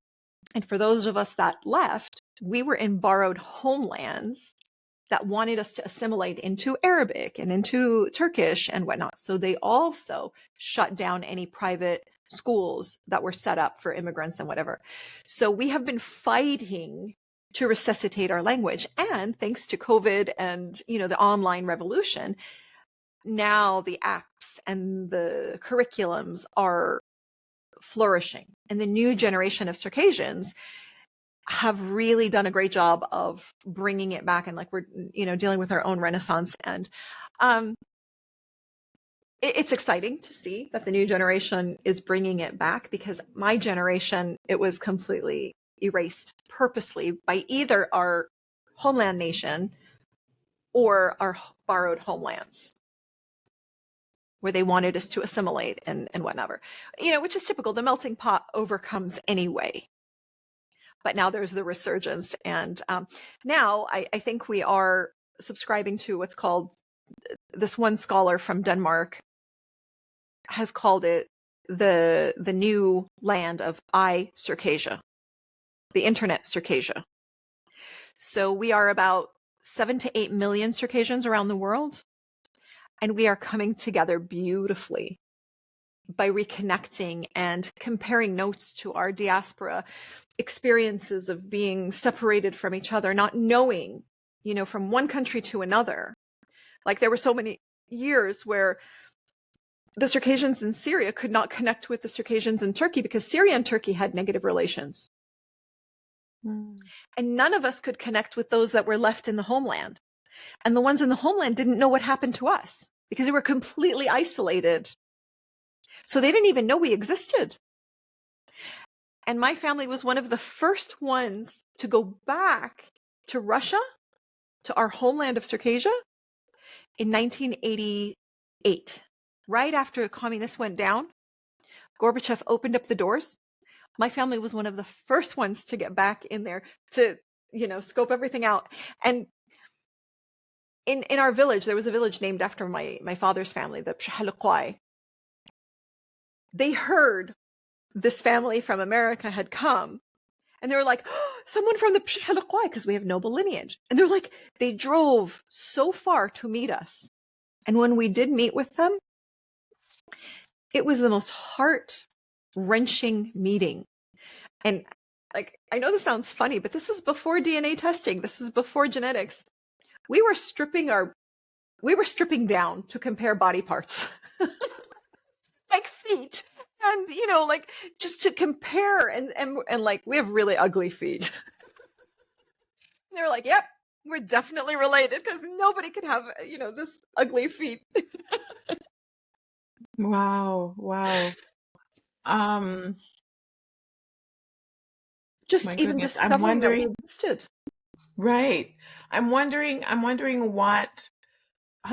and for those of us that left, we were in borrowed homelands that wanted us to assimilate into Arabic and into Turkish and whatnot. So they also shut down any private schools that were set up for immigrants and whatever. So we have been fighting to resuscitate our language. And thanks to COVID and, the online revolution, now the apps and the curriculums are flourishing. And the new generation of Circassians have really done a great job of bringing it back, and like, we're dealing with our own renaissance. And um it's exciting to see that the new generation is bringing it back, because my generation, it was completely erased purposely by either our homeland nation or our borrowed homelands, where they wanted us to assimilate and whatever, which is typical. The melting pot overcomes anyway. But now there's the resurgence. And now I think we are subscribing to what's called, this one scholar from Denmark has called it the new land of Circassia, the internet Circassia. So we are about 7 to 8 million Circassians around the world, and we are coming together beautifully by reconnecting and comparing notes to our diaspora experiences of being separated from each other, not knowing, from one country to another. Like, there were so many years where the Circassians in Syria could not connect with the Circassians in Turkey, because Syria and Turkey had negative relations. And none of us could connect with those that were left in the homeland. And the ones in the homeland didn't know what happened to us, because they were completely isolated. So they didn't even know we existed. And my family was one of the first ones to go back to Russia, to our homeland of Circassia, in 1988, right after communists went down, Gorbachev opened up the doors. My family was one of the first ones to get back in there to, scope everything out. And in our village, there was a village named after my father's family, the Pshahalakwai. They heard this family from America had come, and they were like, oh, someone from the Pshahalakwai, because we have noble lineage. And they're like, they drove so far to meet us. And when we did meet with them, it was the most heart-wrenching meeting. And like, I know this sounds funny, but this was before DNA testing. This was before genetics. We were stripping down to compare body parts. Like feet. And like just to compare and like we have really ugly feet. And they were like, yep, we're definitely related because nobody could have, this ugly feet. Wow. Just My even goodness. I'm discovering that we wondering, existed. right. I'm wondering how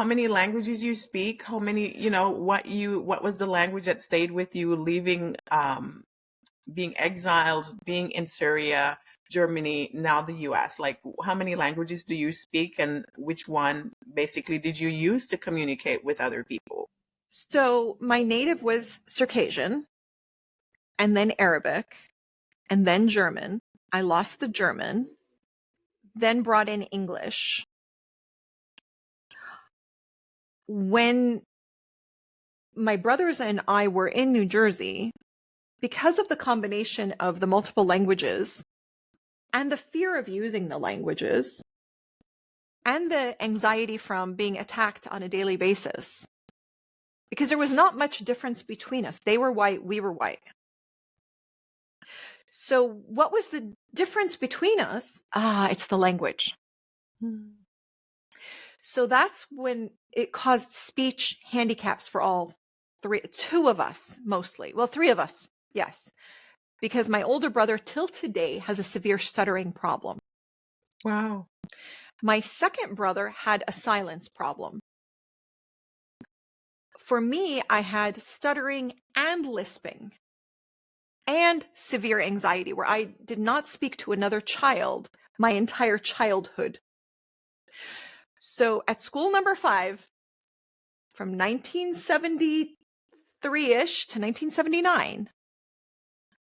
many languages you speak, how many, what was the language that stayed with you leaving, being exiled, being in Syria, Germany, now the US? Like, how many languages do you speak, and which one basically did you use to communicate with other people? So my native was Circassian, and then Arabic, and then German. I lost the German, then brought in English. When my brothers and I were in New Jersey, because of the combination of the multiple languages and the fear of using the languages and the anxiety from being attacked on a daily basis, because there was not much difference between us. They were white, we were white. So what was the difference between us? It's the language. So that's when it caused speech handicaps for all two of us mostly. Well, three of us, yes. Because my older brother till today has a severe stuttering problem. Wow. My second brother had a silence problem. For me, I had stuttering and lisping and severe anxiety where I did not speak to another child my entire childhood. So at school number 5, from 1973-ish to 1979,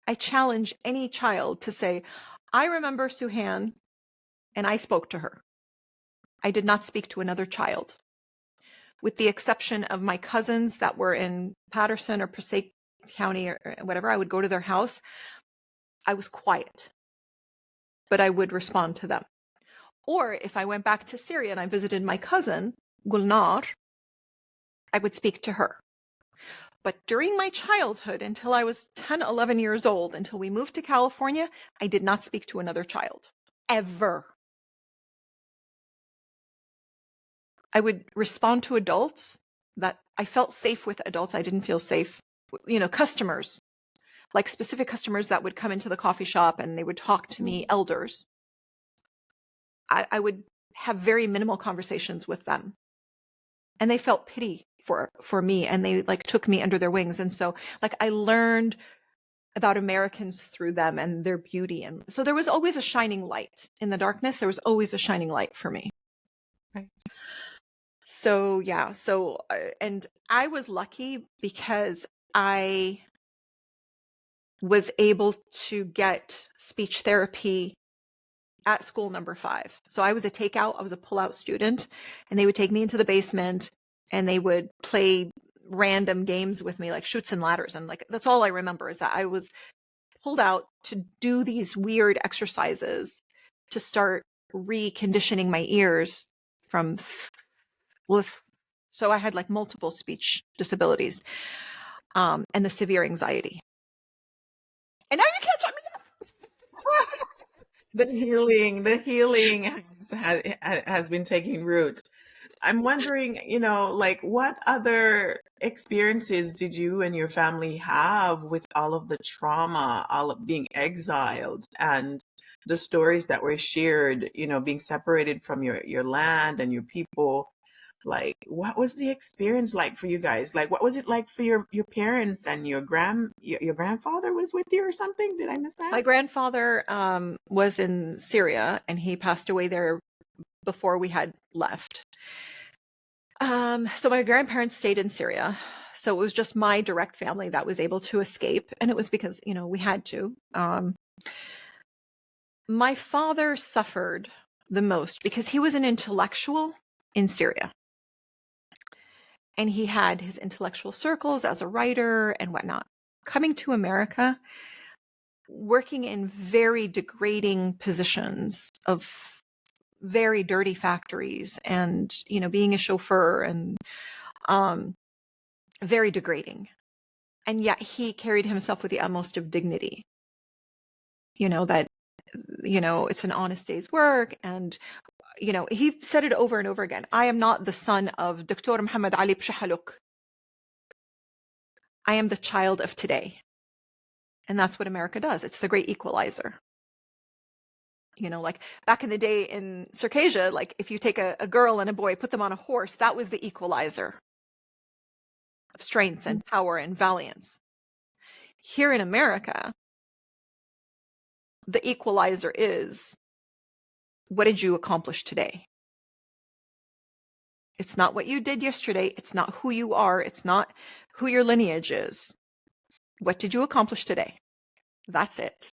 I challenge any child to say, I remember Suhein and I spoke to her. I did not speak to another child. With the exception of my cousins that were in Patterson or Passaic County or whatever, I would go to their house. I was quiet, but I would respond to them. Or if I went back to Syria and I visited my cousin, Gulnar, I would speak to her. But during my childhood, until I was 10, 11 years old, until we moved to California, I did not speak to another child, ever. I would respond to adults that I felt safe with adults. I didn't feel safe, customers, like specific customers that would come into the coffee shop and they would talk to me, elders. I would have very minimal conversations with them. And they felt pity for me, and they like took me under their wings. And so like I learned about Americans through them and their beauty. And so there was always a shining light in the darkness. There was always a shining light for me. Right. So, yeah. And I was lucky because I was able to get speech therapy at school number 5. So I was a pull-out student, and they would take me into the basement and they would play random games with me, like Chutes and Ladders. And like, that's all I remember is that I was pulled out to do these weird exercises to start reconditioning my ears from so I had like multiple speech disabilities, and the severe anxiety. And now you can't shut me up. The healing has been taking root. I'm wondering, like, what other experiences did you and your family have with all of the trauma, all of being exiled, and the stories that were shared, being separated from your land and your people? Like, what was the experience like for you guys? Like, what was it like for your parents and your grandfather was with you or something? Did I miss that? My grandfather was in Syria, and he passed away there before we had left. So my grandparents stayed in Syria. So it was just my direct family that was able to escape. And it was because, we had to. My father suffered the most because he was an intellectual in Syria. And he had his intellectual circles as a writer and whatnot. Coming to America, working in very degrading positions of very dirty factories and, being a chauffeur and very degrading. And yet he carried himself with the utmost of dignity. That, it's an honest day's work. And, he said it over and over again. I am not the son of Dr. Muhammad Ali Bshahaluk. I am the child of today. And that's what America does. It's the great equalizer. Like back in the day in Circassia, like if you take a girl and a boy, put them on a horse, that was the equalizer of strength and power and valiance. Here in America, the equalizer is, what did you accomplish today? It's not what you did yesterday. It's not who you are. It's not who your lineage is. What did you accomplish today? That's it.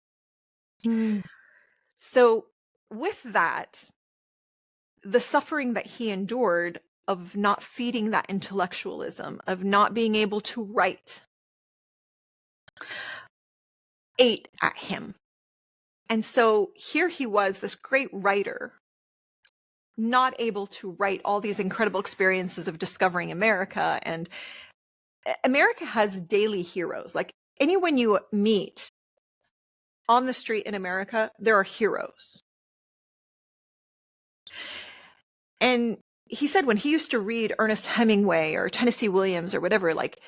So with that, the suffering that he endured of not feeding that intellectualism, of not being able to write, ate at him. And so here he was, this great writer, not able to write all these incredible experiences of discovering America. And America has daily heroes. Like anyone you meet on the street in America, there are heroes. And he said when he used to read Ernest Hemingway or Tennessee Williams or whatever, like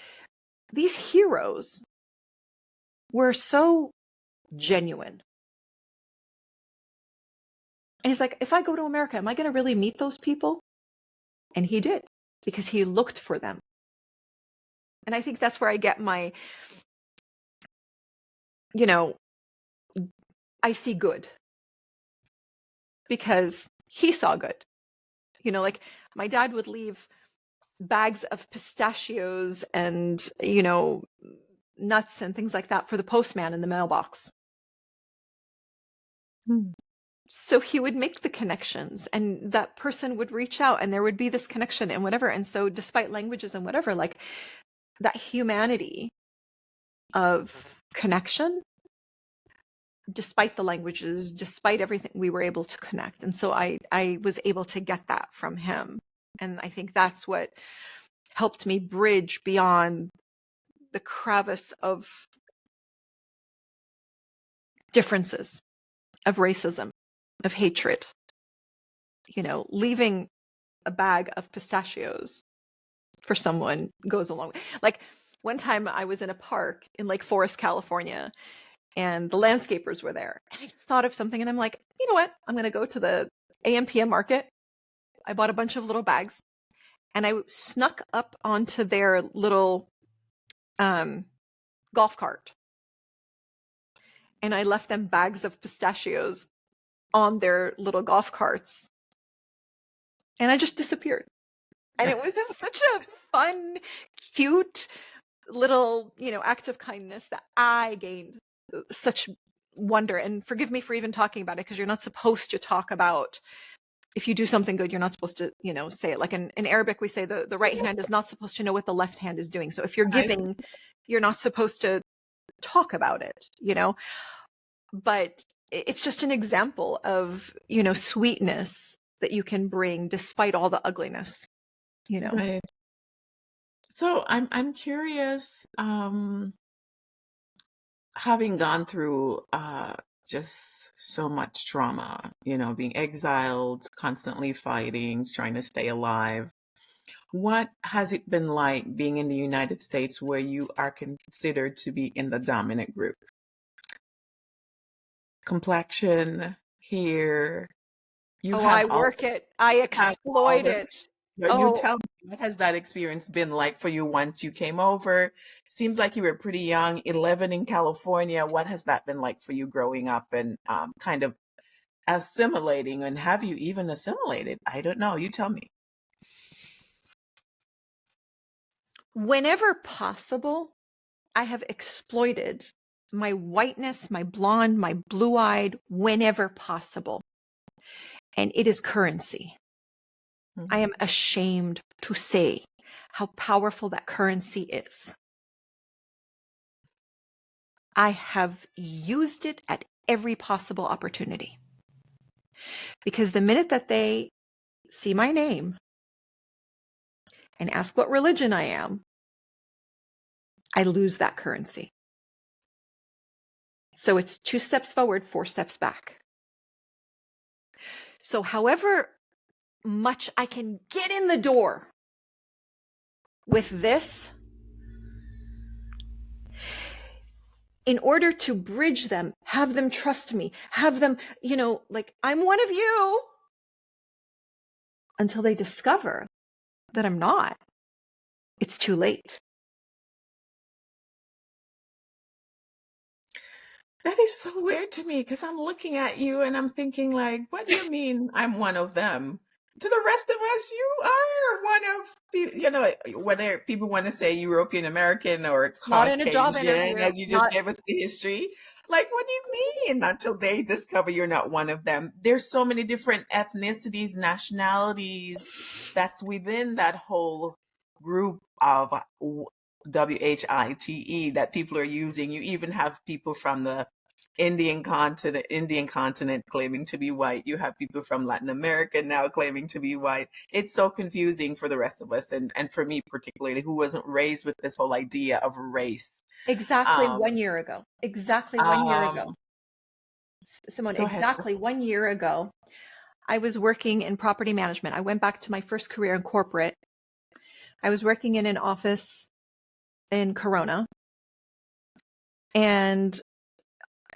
these heroes were so genuine. And he's like, if I go to America, am I going to really meet those people? And he did, because he looked for them. And I think that's where I get my, I see good. Because he saw good. Like my dad would leave bags of pistachios and, nuts and things like that for the postman in the mailbox. So he would make the connections, and that person would reach out, and there would be this connection and whatever. And so despite languages and whatever, like that humanity of connection, despite the languages, despite everything, we were able to connect. And so I was able to get that from him. And I think that's what helped me bridge beyond the crevice of differences, of racism, of hatred. Leaving a bag of pistachios for someone goes a long way. Like one time I was in a park in Lake Forest, California, and the landscapers were there. And I just thought of something, and I'm like, you know what? I'm going to go to the AMPM market. I bought a bunch of little bags, and I snuck up onto their little golf cart. And I left them bags of pistachios on their little golf carts. And I just disappeared. And it was such a fun, cute little, act of kindness that I gained such wonder. And forgive me for even talking about it, because you're not supposed to talk about, if you do something good, you're not supposed to, say it. Like in Arabic, we say the right hand is not supposed to know what the left hand is doing. So if you're giving, you're not supposed to talk about it, but it's just an example of, sweetness that you can bring despite all the ugliness, Right. So I'm curious, having gone through just so much trauma, being exiled, constantly fighting, trying to stay alive. What has it been like being in the United States where you are considered to be in the dominant group? Complexion here, you I have all work it. I exploit the it. You Oh, tell me, what has that experience been like for you once you came over? Seems like you were pretty young, 11 in California. What has that been like for you growing up and kind of assimilating? And have you even assimilated? I don't know. You tell me. whenever possible, I have exploited my whiteness, my blonde, my blue-eyed, whenever possible. And it is currency. I Mhm. am ashamed to say how powerful that currency is. I have used it at every possible opportunity. Because the minute that they see my name and ask what religion I am, I lose that currency. So it's 2 steps forward, 4 steps back. So however much I can get in the door with this, in order to bridge them, have them trust me, have them, like, I'm one of you, until they discover that I'm not, it's too late. That is so weird to me because I'm looking at you and I'm thinking, like, what do you mean I'm one of them? To the rest of us, you are one of, whether people want to say European American or Not in a job Caucasian, interview, as you just not gave us the history. Like, what do you mean? Until they discover you're not one of them. There's so many different ethnicities, nationalities that's within that whole group of WHITE that people are using. You even have people from the Indian continent claiming to be white. You have people from Latin America now claiming to be white. It's so confusing for the rest of us, and for me particularly, who wasn't raised with this whole idea of race. exactly Um, 1 year ago. Exactly 1 year ago. um, Simone, Go ahead. exactly 1 year ago, I was working in property management. I went back to my first career in corporate. I was working in an office in Corona, and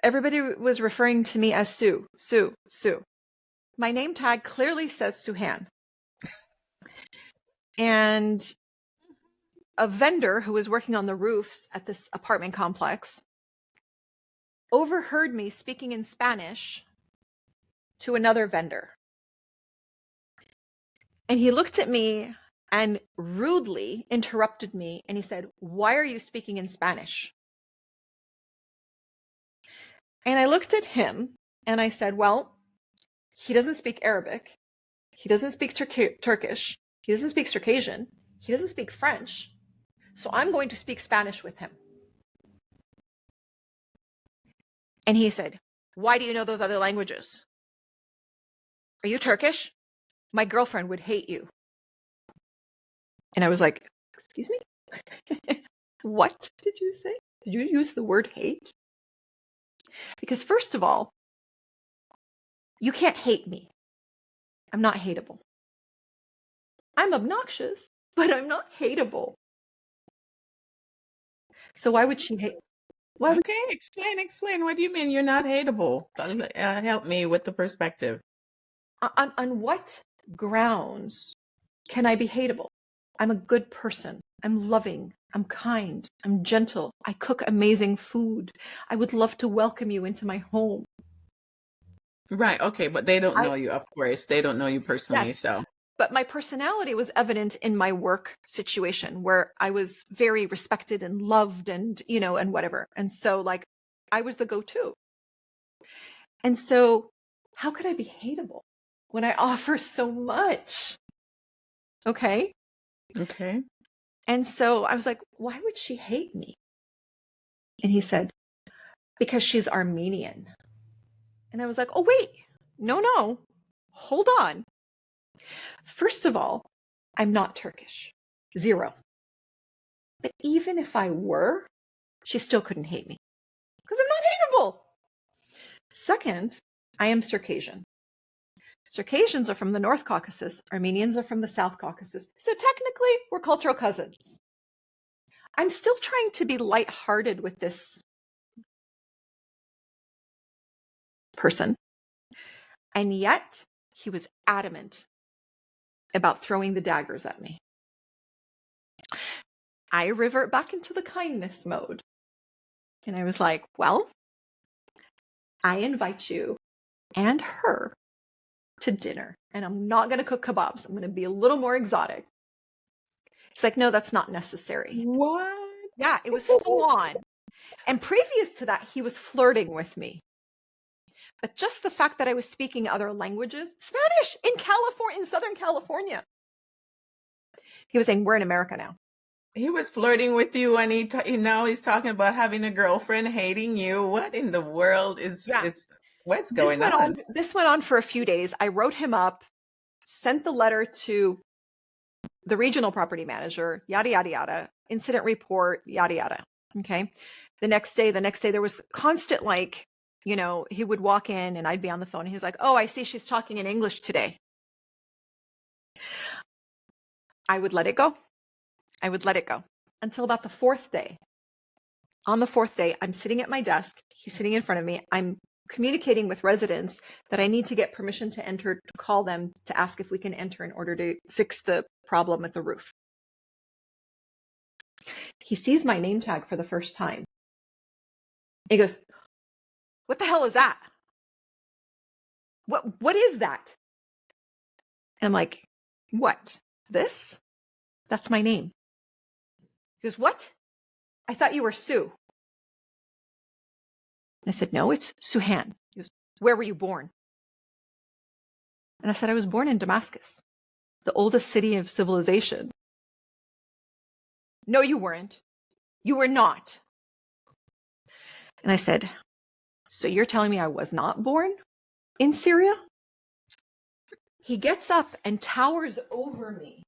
everybody was referring to me as Sue, Sue, Sue. My name tag clearly says Suhein. And a vendor who was working on the roofs at this apartment complex overheard me speaking in Spanish to another vendor. And he looked at me and rudely interrupted me. And he said, "Why are you speaking in Spanish?" And I looked at him and I said, "Well, he doesn't speak Arabic. He doesn't speak Turkish. He doesn't speak Circassian. He doesn't speak French. So I'm going to speak Spanish with him." And he said, "Why do you know those other languages? Are you Turkish? My girlfriend would hate you." And I was like, "Excuse me? What did you say? Did you use the word hate?" Because first of all, you can't hate me. I'm not hateable. I'm obnoxious, but I'm not hateable. So why would she hate? Why would Okay, explain. What do you mean you're not hateable? Help me with the perspective. on what grounds can I be hateable? I'm a good person. I'm loving. I'm kind. I'm gentle. I cook amazing food. I would love to welcome you into my home. Right, okay, but they don't I know you, of course. They don't know you personally, Yes, so. but my personality was evident in my work situation where I was very respected and loved and, and whatever. And so like I was the go-to. And so how could I be hateable when I offer so much? Okay. Okay. And so I was like, why would she hate me? And he said, because she's Armenian. And I was like, oh, wait, no, hold on. First of all, I'm not Turkish. Zero. But even if I were, she still couldn't hate me because I'm not hateable. Second, I am Circassian. Circassians are from the North Caucasus. Armenians are from the South Caucasus. So technically, we're cultural cousins. I'm still trying to be lighthearted with this person. And yet, he was adamant about throwing the daggers at me. I revert back into the kindness mode. And I was like, well, I invite you and her to dinner. And I'm not going to cook kebabs. I'm going to be a little more exotic. He's like, no, that's not necessary. What? Yeah, it was full on. And previous to that, he was flirting with me. But just the fact that I was speaking other languages, Spanish in California, in Southern California. He was saying, we're in America now. He was flirting with you, and now he's talking about having a girlfriend, hating you. What in the world is what's going on? This went on for a few days. I wrote him up, sent the letter to the regional property manager, yada, yada, yada, incident report, yada, yada. Okay. The next day, there was constant, like, he would walk in and I'd be on the phone. And he was like, oh, I see she's talking in English today. I would let it go. Until about the fourth day. On the fourth day, I'm sitting at my desk. He's sitting in front of me. I'm communicating with residents that I need to get permission to enter, to call them to ask if we can enter in order to fix the problem with the roof. He sees my name tag for the first time. He goes, what the hell is that? What is that? And I'm like, what? This? That's my name. He goes, what? I thought you were Sue. And I said, no, it's Suhein. He goes, where were you born? And I said, I was born in Damascus, the oldest city of civilization. No, you weren't. You were not. And I said, so you're telling me I was not born in Syria? He gets up and towers over me.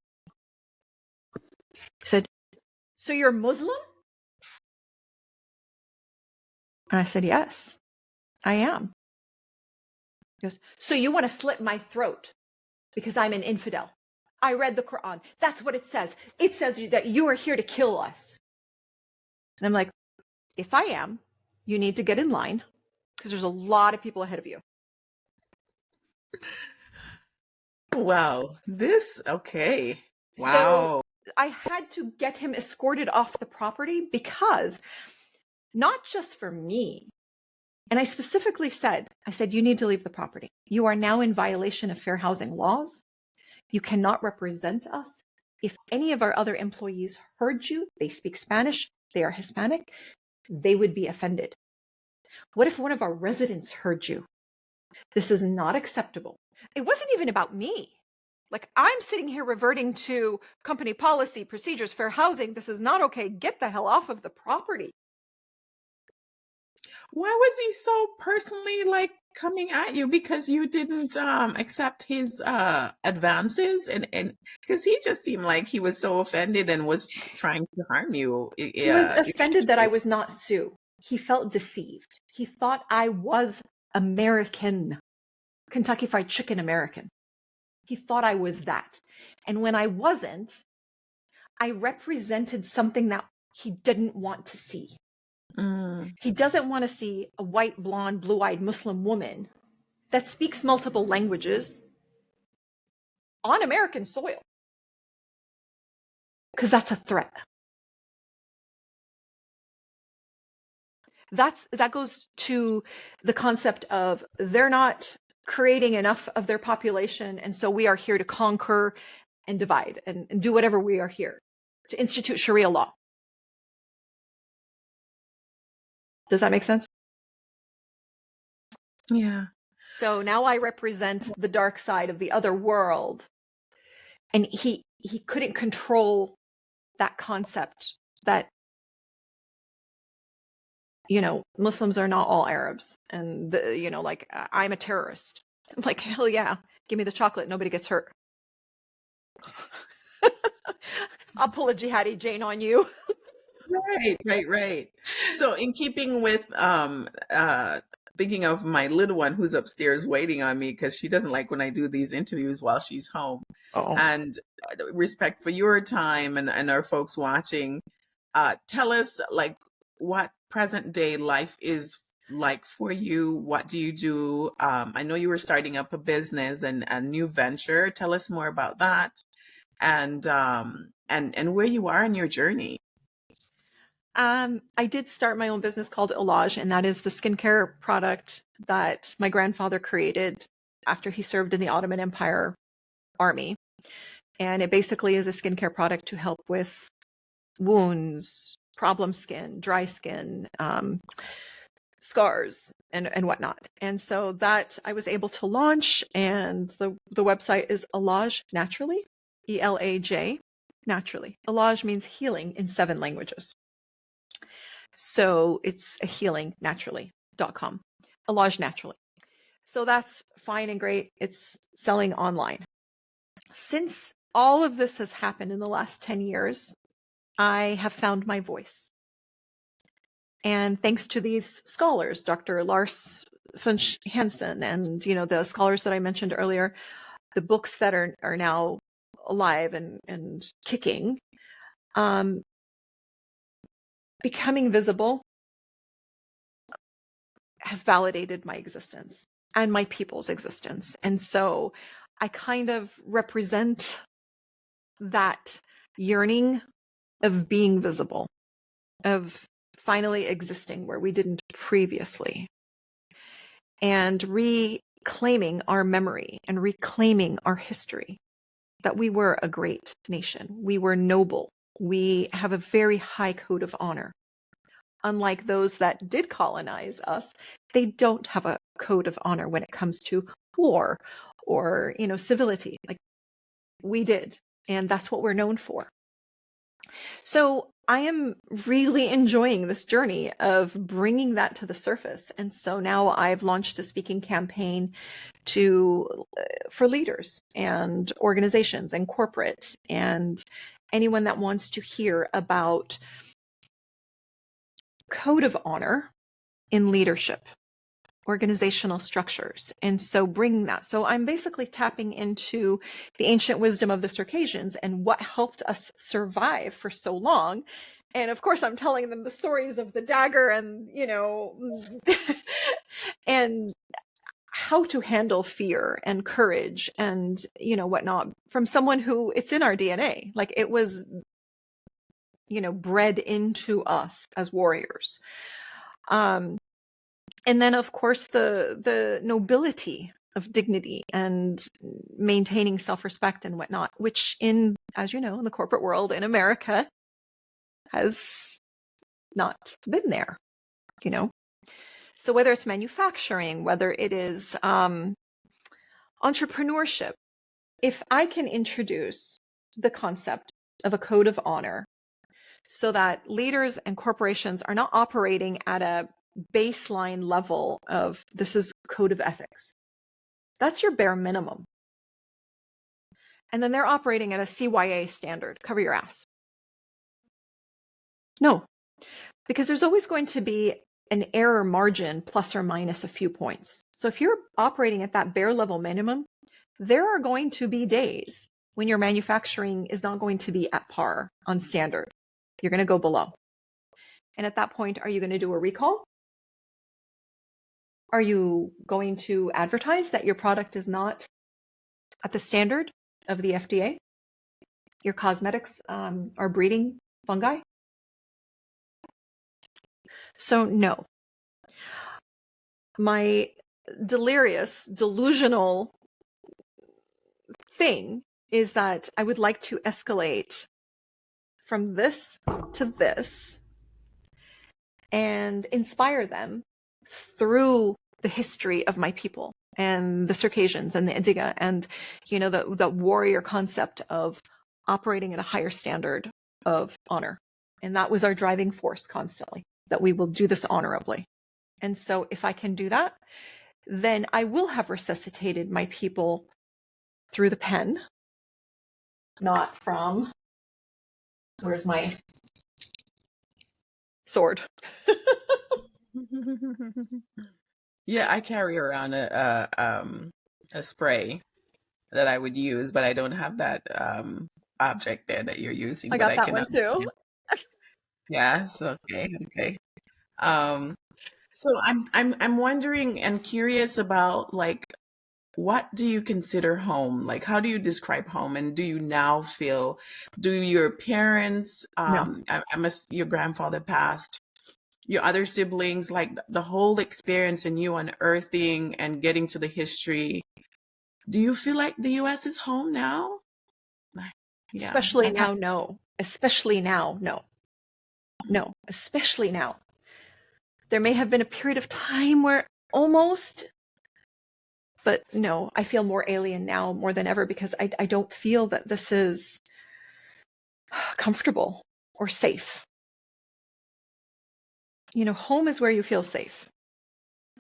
He said, so you're Muslim? And I said, yes, I am. He goes, so you want to slit my throat because I'm an infidel? I read the Quran. That's what it says. It says that you are here to kill us. And I'm like, if I am, you need to get in line because there's a lot of people ahead of you. Wow. Okay. Wow. So I had to get him escorted off the property because not just for me. And I specifically said, you need to leave the property. You are now in violation of fair housing laws. You cannot represent us. If any of our other employees heard you, they speak Spanish, they are Hispanic, they would be offended. What if one of our residents heard you? This is not acceptable. It wasn't even about me. Like, I'm sitting here reverting to company policy, procedures, fair housing. This is not okay. Get the hell off of the property. Why was he so personally coming at you? Because you didn't accept his advances, and because he just seemed like he was so offended and was trying to harm you. He was offended that I was not Sue. He felt deceived. He thought I was American, Kentucky Fried Chicken American. He thought I was that. And when I wasn't, I represented something that he didn't want to see. He doesn't want to see a white, blonde, blue-eyed Muslim woman that speaks multiple languages on American soil, because that's a threat. That goes to the concept of they're not creating enough of their population, and so we are here to conquer and divide and do whatever we are here to institute Sharia law. Does that make sense? Yeah. So now I represent the dark side of the other world. And he couldn't control that concept that, Muslims are not all Arabs. And, I'm a terrorist. I'm like, hell yeah, give me the chocolate. Nobody gets hurt. I'll pull a jihadi Jane on you. Right. So in keeping with thinking of my little one who's upstairs waiting on me because she doesn't like when I do these interviews while she's home. Oh. And respect for your time and our folks watching, tell us what present day life is like for you? What do you do? I know you were starting up a business and a new venture. Tell us more about that, and where you are in your journey. I did start my own business called Olage, and that is the skincare product that my grandfather created after he served in the Ottoman Empire army. And it basically is a skincare product to help with wounds, problem skin, dry skin, scars, and whatnot. And so that I was able to launch, and the website is Olage Naturally, ELAJ Naturally. Olage means healing in 7 languages. So it's a healing naturally.com. Olage Naturally. So that's fine and great. It's selling online. Since all of this has happened in the last 10 years, I have found my voice. And thanks to these scholars, Dr. Lars von Hansen, and the scholars that I mentioned earlier, the books that are now alive and kicking, becoming visible has validated my existence and my people's existence. And so I kind of represent that yearning of being visible, of finally existing where we didn't previously, and reclaiming our memory and reclaiming our history, that we were a great nation. We were noble. We have a very high code of honor. Unlike those that did colonize us, they don't have a code of honor when it comes to war or, civility, like we did. And that's what we're known for. So I am really enjoying this journey of bringing that to the surface. And so now I've launched a speaking campaign for leaders and organizations and corporate and anyone that wants to hear about code of honor in leadership, organizational structures. And so bringing that. So I'm basically tapping into the ancient wisdom of the Circassians and what helped us survive for so long. And of course, I'm telling them the stories of the dagger and, and how to handle fear and courage and, whatnot, from someone who it's in our DNA. Like it was, bred into us as warriors. And then, of course, the nobility of dignity and maintaining self-respect and whatnot, which as you know, in the corporate world in America has not been there, So whether it's manufacturing, whether it is entrepreneurship, if I can introduce the concept of a code of honor so that leaders and corporations are not operating at a baseline level of this is code of ethics. That's your bare minimum. And then they're operating at a CYA standard, cover your ass. No, because there's always going to be an error margin plus or minus a few points. So if you're operating at that bare level minimum, there are going to be days when your manufacturing is not going to be at par on standard. You're going to go below. And at that point, are you going to do a recall? Are you going to advertise that your product is not at the standard of the FDA? Your cosmetics are breeding fungi? So no. My delusional thing is that I would like to escalate from this to this and inspire them through the history of my people and the Circassians and the Indiga and, the warrior concept of operating at a higher standard of honor. And that was our driving force constantly, that we will do this honorably. And so if I can do that, then I will have resuscitated my people through the pen, not from, where's my sword? Yeah, I carry around a spray that I would use, but I don't have that object there that you're using. I But got I that can one too. Yes, okay. Um, So I'm wondering and curious about like what do you consider home? Like how do you describe home? And do you now feel do your parents No, your grandfather passed, your other siblings, like the whole experience and you unearthing and getting to the history, do you feel like the US is home now? Like, yeah. especially now, no. Especially now, no. No, especially now. There may have been a period of time where almost, but no, I feel more alien now more than ever because I don't feel that this is comfortable or safe. You know, home is where you feel safe.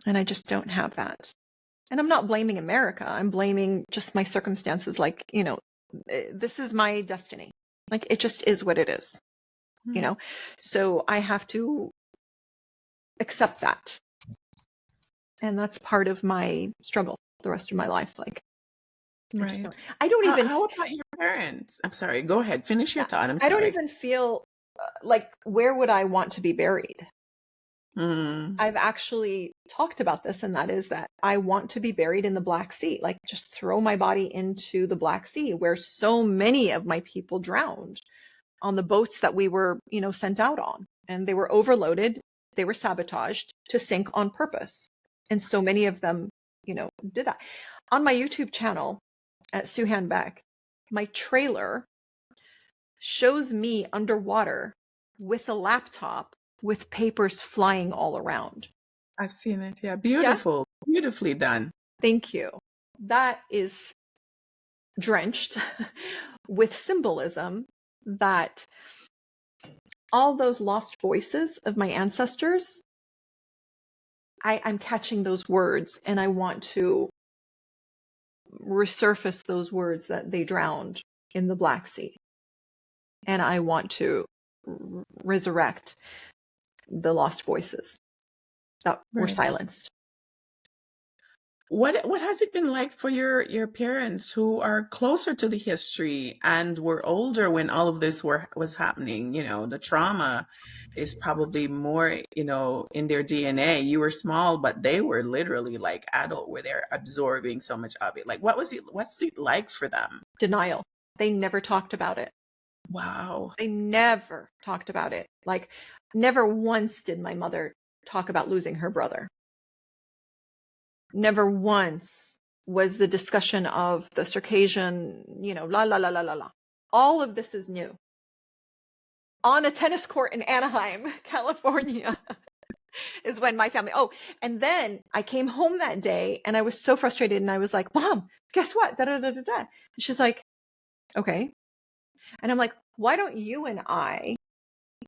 And I just don't have that. And I'm not blaming America. I'm blaming just my circumstances. Like, you know, this is my destiny. Like, it just is what it is, you know? So I have to accept that. And that's part of my struggle the rest of my life. Like, I just Right. don't, I don't even, How about your parents? I'm sorry, go ahead. Finish your yeah, thought. I'm I don't sorry. even feel like, where would I want to be buried? Mm, I've actually talked about this, and that is that I want to be buried in the Black Sea, like just throw my body into the Black Sea where so many of my people drowned on the boats that we were, you know, sent out on. And they were overloaded, they were sabotaged to sink on purpose. And so many of them, you know, did that. On my YouTube channel at Suhein Beck, my trailer shows me underwater with a laptop with papers flying all around. I've seen it. Yeah, Yeah. beautiful. Beautifully done. Thank you. That is drenched with symbolism that all those lost voices of my ancestors, I'm catching those words and I want to resurface those words that they drowned in the Black Sea. And I want to resurrect the lost voices that were Right. silenced. What has it been like for your parents who are closer to the history and were older when all of this was happening? You know, the trauma is probably more, you know, in their DNA. You were small, but they were literally like adult where they're absorbing so much of it. Like what's it like for them? Denial. They never talked about it. Wow. They never talked about it. Like, never once did my mother talk about losing her brother. Never once was the discussion of the Circassian, you know, la la la la la la. All of this is new. On a tennis court in Anaheim, California, is when my family. Oh, and then I came home that day and I was so frustrated and I was like, Mom, guess what? Da da da da da. And she's like, okay. And I'm like, why don't you and I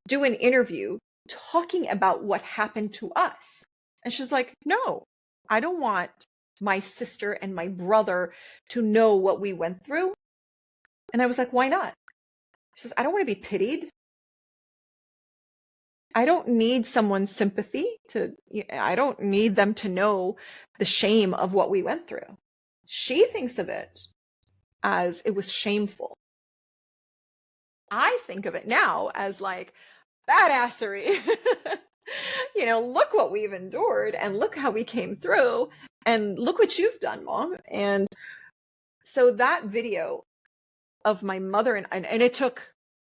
do an interview talking about what happened to us? And she's like, no, I don't want my sister and my brother to know what we went through. And I was like, why not? She says, I don't want to be pitied. I don't need someone's sympathy I don't need them to know the shame of what we went through. She thinks of it as it was shameful. I think of it now as like badassery. You know, look what we've endured and look how we came through and look what you've done, Mom. And so that video of my mother and it took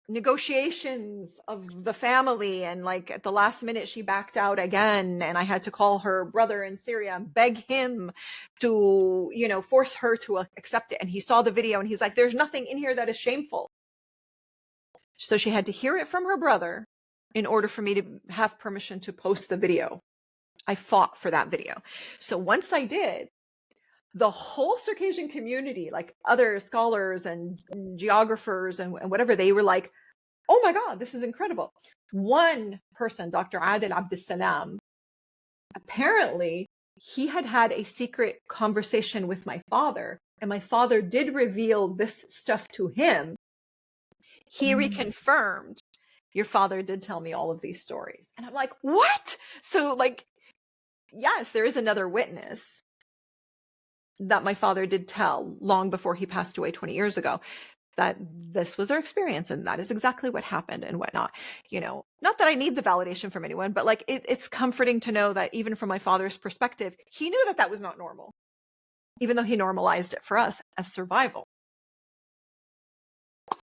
negotiations of the family, and like at the last minute she backed out again and I had to call her brother in Syria and beg him to, you know, force her to accept it. And he saw the video and he's like, there's nothing in here that is shameful. So she had to hear it from her brother in order for me to have permission to post the video. I fought for that video. So once I did, the whole Circassian community, like other scholars and geographers and whatever, they were like, oh my God, this is incredible. One person, Dr. Adel Abdessalam, apparently he had had a secret conversation with my father, and my father did reveal this stuff to him. He reconfirmed, your father did tell me all of these stories. And I'm like, what? So like, yes, there is another witness that my father did tell long before he passed away 20 years ago. that this was our experience and that is exactly what happened and whatnot. Not that I need the validation from anyone, but like it's comforting to know that even from my father's perspective, he knew that that was not normal, even though he normalized it for us as survival.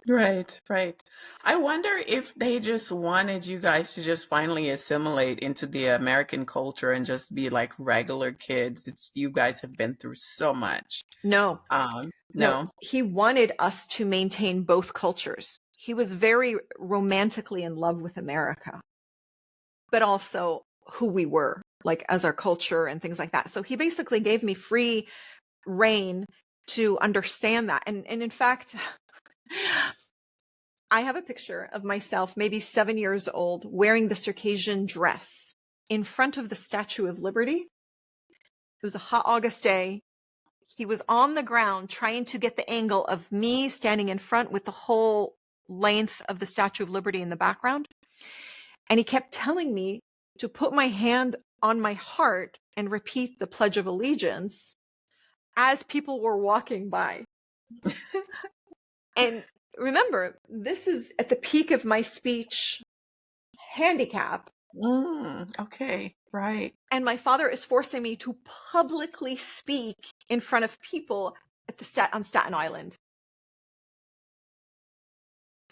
Right, right. I wonder if they just wanted you guys to just finally assimilate into the American culture and just be like regular kids. It's you guys have been through so much. No, no, No. he wanted us to maintain both cultures. He was very romantically in love with America, but also who we were, like as our culture and things like that. So he basically gave me free reign to understand that. And in fact, I have a picture of myself, maybe 7 years old, wearing the Circassian dress in front of the Statue of Liberty. It was a hot August day. He was on the ground trying to get the angle of me standing in front with the whole length of the Statue of Liberty in the background. And he kept telling me to put my hand on my heart and repeat the Pledge of Allegiance as people were walking by. And remember, this is at the peak of my speech handicap. Okay, right. And my father is forcing me to publicly speak in front of people at on Staten Island.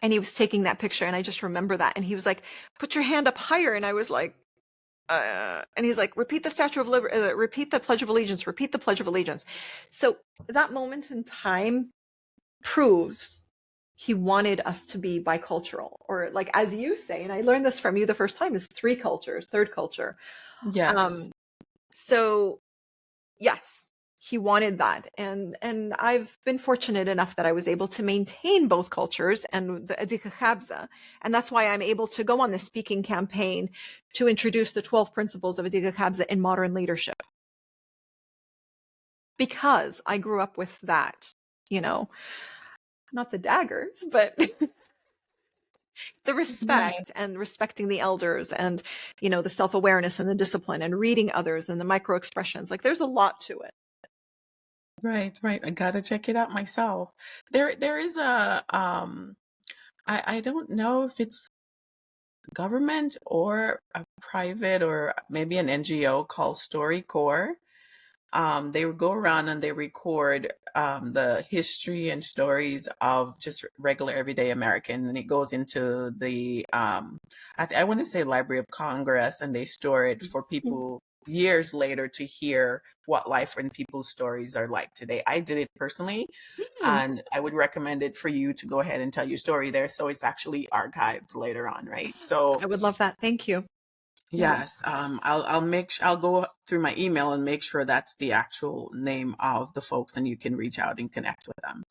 And he was taking that picture, and I just remember that. And he was like, "Put your hand up higher." And I was like, and he's like, "Repeat the Statue of Liberty, repeat the Pledge of Allegiance, repeat the Pledge of Allegiance." So that moment in time proves he wanted us to be bicultural, or like as you say, and I learned this from you the first time, is three cultures, third culture. Yes. So yes, he wanted that. And I've been fortunate enough that I was able to maintain both cultures and the Adika Khabza. And that's why I'm able to go on this speaking campaign to introduce the 12 principles of Adika Khabza in modern leadership. Because I grew up with that, not the daggers, but the respect and respecting the elders and, the self-awareness and the discipline and reading others and the micro expressions. Like there's a lot to it. Right, right. I gotta check it out myself. There is I don't know if it's government or a private or maybe an NGO called StoryCorps. They would go around and they record the history and stories of just regular everyday American, and it goes into the I want to say Library of Congress, and they store it for people years later to hear what life and people's stories are like today. I did it personally, and I would recommend it for you to go ahead and tell your story there, so it's actually archived later on, right? So I would love that. Thank you. yes, I'll go through my email and make sure that's the actual name of the folks, and you can reach out and connect with them.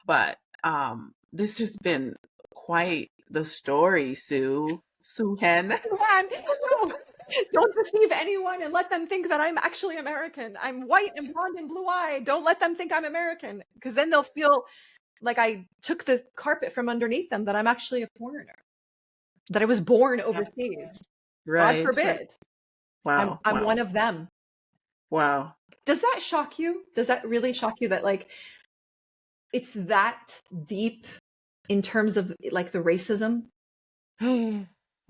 But this has been quite the story, Suhein. No, don't deceive anyone and let them think that I'm actually American. I'm white and blonde and blue-eyed. Don't let them think I'm American, because then they'll feel like I took the carpet from underneath them, that I'm actually a foreigner, that I was born overseas. God Right, right. forbid. Wow, I'm wow, one of them. wow. Does that shock you? Does that really shock you that like it's that deep in terms of like the racism? Oh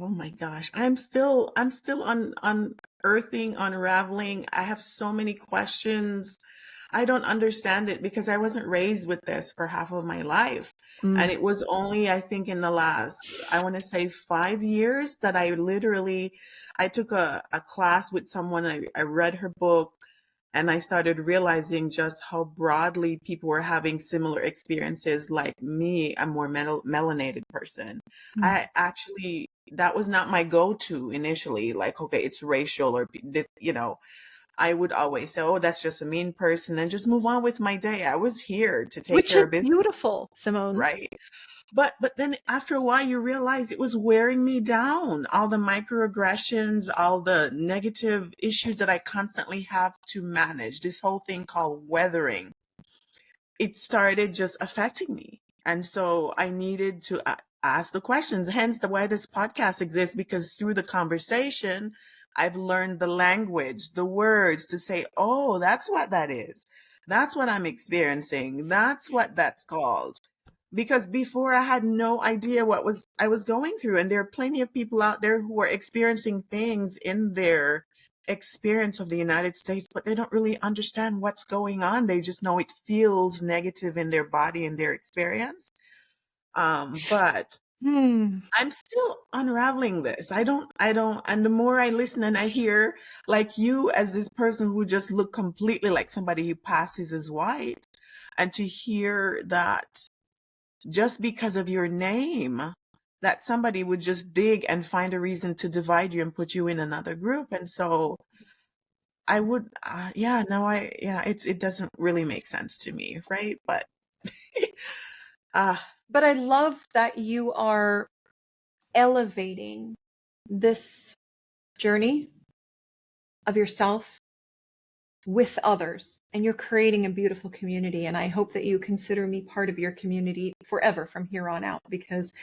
my gosh. I'm still unearthing, unraveling. I have so many questions. I don't understand it because I wasn't raised with this for half of my life. And it was only, I think, in the last, I want to say 5 years that I took a class with someone. I read her book, and I started realizing just how broadly people were having similar experiences like me, a more melanated person. I actually, that was not my go-to initially. Like, okay, it's racial or, I would always say, oh, that's just a mean person and just move on with my day. I was here to take Which care is of business, beautiful, Simone. right? But then after a while, you realize it was wearing me down. All the microaggressions, all the negative issues that I constantly have to manage, this whole thing called weathering, it started just affecting me. And so I needed to ask the questions, hence the why this podcast exists, because through the conversation, I've learned the language, the words to say, oh, that's what that is. That's what I'm experiencing. That's what that's called. because before I had no idea what I was going through. And there are plenty of people out there who are experiencing things in their experience of the United States, but they don't really understand what's going on. They just know it feels negative in their body and their experience. But Hmm. I'm still unraveling this. And the more I listen and I hear, like you as this person who just look completely like somebody who passes as white, and to hear that just because of your name, that somebody would just dig and find a reason to divide you and put you in another group. And so I would, yeah, no, it doesn't really make sense to me, right? But, uh, But I love that you are elevating this journey of yourself with others, and you're creating a beautiful community. And I hope that you consider me part of your community forever from here on out, because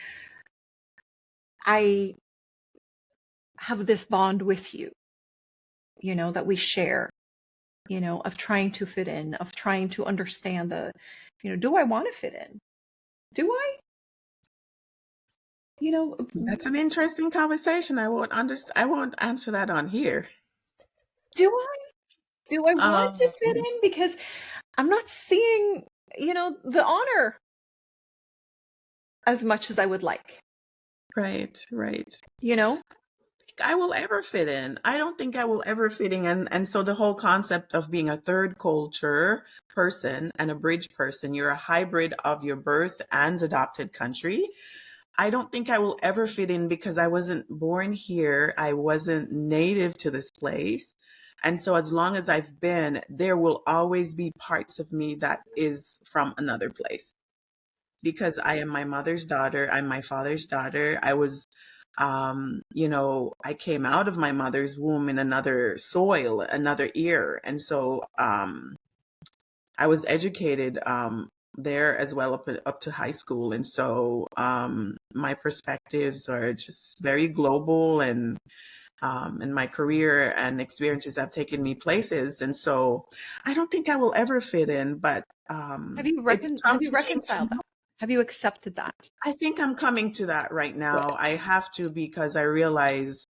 I have this bond with you, that we share, of trying to fit in, of trying to understand do I want to fit in? Do I? that's an interesting conversation. I won't answer that on here. Do I? Do I want to fit Um, in? Because I'm not seeing, the honor as much as I would like, right, right. you know? I will ever fit in. I don't think I will ever fit in. And so the whole concept of being a third culture person and a bridge person, you're a hybrid of your birth and adopted country. I don't think I will ever fit in because I wasn't born here. I wasn't native to this place. And so as long as I've been, there will always be parts of me that is from another place because I am my mother's daughter. I'm my father's daughter. I came out of my mother's womb in another soil, another ear. And so I was educated there as well up to high school. And so my perspectives are just very global, and my career and experiences have taken me places. And so I don't think I will ever fit in, but it's Have you comforting to reconciled that? Have you accepted that? I think I'm coming to that right Good. now. I have to because I realize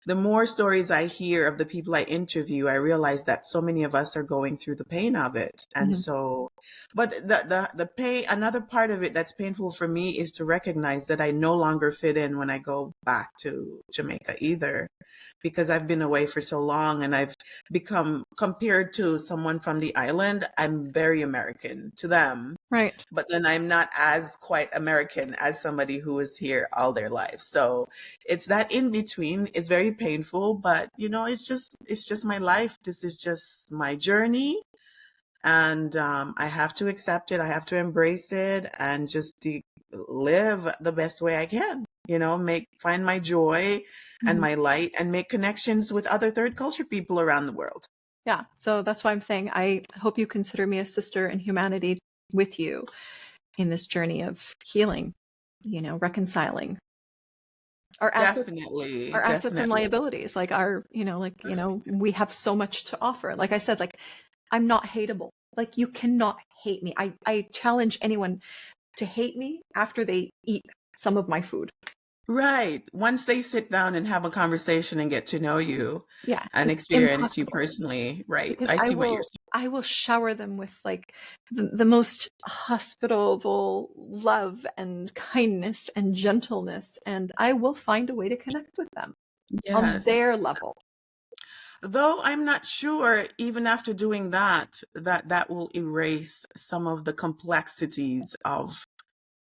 the more stories I hear of the people I interview, I realize that so many of us are going through the pain of it. And Mhm. so, but the pain, another part of it that's painful for me is to recognize that I no longer fit in when I go back to Jamaica either, because I've been away for so long and I've become, compared to someone from the island, I'm very American to them, Right. but then I'm not as quite American as somebody who was here all their life. So it's that in between. It's very painful, but it's just my life. This is just my journey, and I have to accept it. I have to embrace it, and just live the best way I can. Find my joy and Mhm. my light, and make connections with other third culture people around the world. Yeah. So that's why I'm saying I hope you consider me a sister in humanity with you in this journey of healing, reconciling our assets, Definitely, our assets and definitely. liabilities, we have so much to offer. Like I said, like I'm not hateable. Like you cannot hate me. I challenge anyone to hate me after they eat some of my food. Right. Once they sit down and have a conversation and get to know you Yeah, and it's experience you impossible personally, right. because I I see what you're will saying. I will shower them with like the most hospitable love and kindness and gentleness, and I will find a way to connect with them on Yes. their level. Though I'm not sure, even after doing that, that will erase some of the complexities of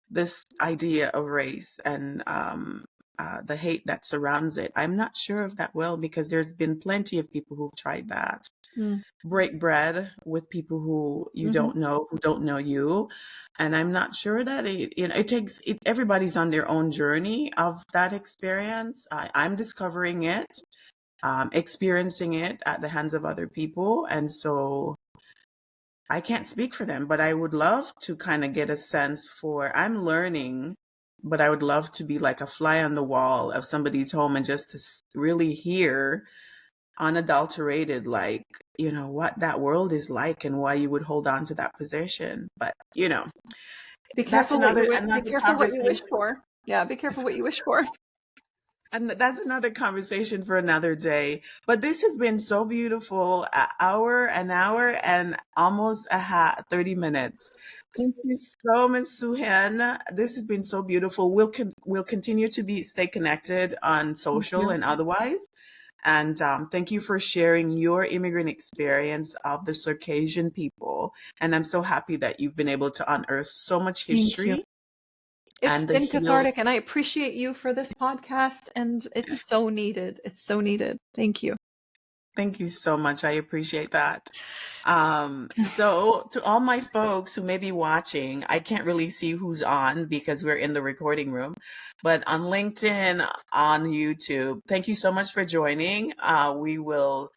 this idea of race and the hate that surrounds it. I'm not sure if that will, because there's been plenty of people who've tried that. Mm. Break bread with people who you Hmm. don't know, who don't know you. And I'm not sure that it takes it, everybody's on their own journey of that experience. I'm discovering it, experiencing it at the hands of other people. And so I can't speak for them, but I would love to kind of get a sense for, I'm learning, but I would love to be like a fly on the wall of somebody's home and just to really hear unadulterated, like, what that world is like and why you would hold on to that position. But Be That's careful what you be another careful what you wish conversation. for. Yeah, be careful what you wish for. And that's another conversation for another day. But this has been so beautiful. An hour, and almost 30 minutes. Thank you so much, Suhein. This has been so beautiful. We'll continue to stay connected on Thank social you. and otherwise. And thank you for sharing your immigrant experience of the Circassian people. And I'm so happy that you've been able to unearth so much Thank you. history It's and the been healing. cathartic, and I appreciate you for this podcast, and it's so needed. It's so needed. Thank you. Thank you so much. I appreciate that. So to all my folks who may be watching, I can't really see who's on because we're in the recording room, but on LinkedIn, on YouTube, thank you so much for joining. We will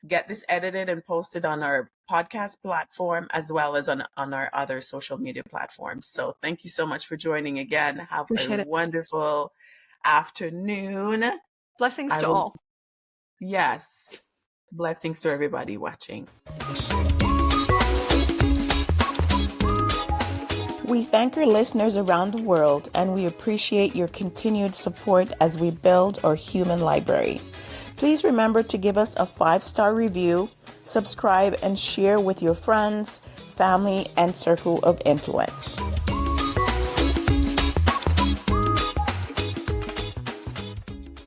get this edited and posted on our podcast platform as well as on our other social media platforms. So thank you so much for joining again. Have Appreciate a it. wonderful afternoon. Blessings to all. Yes. Blessings to everybody watching. We thank our listeners around the world, and we appreciate your continued support as we build our human library. Please remember to give us a 5-star review, subscribe, and share with your friends, family, and circle of influence.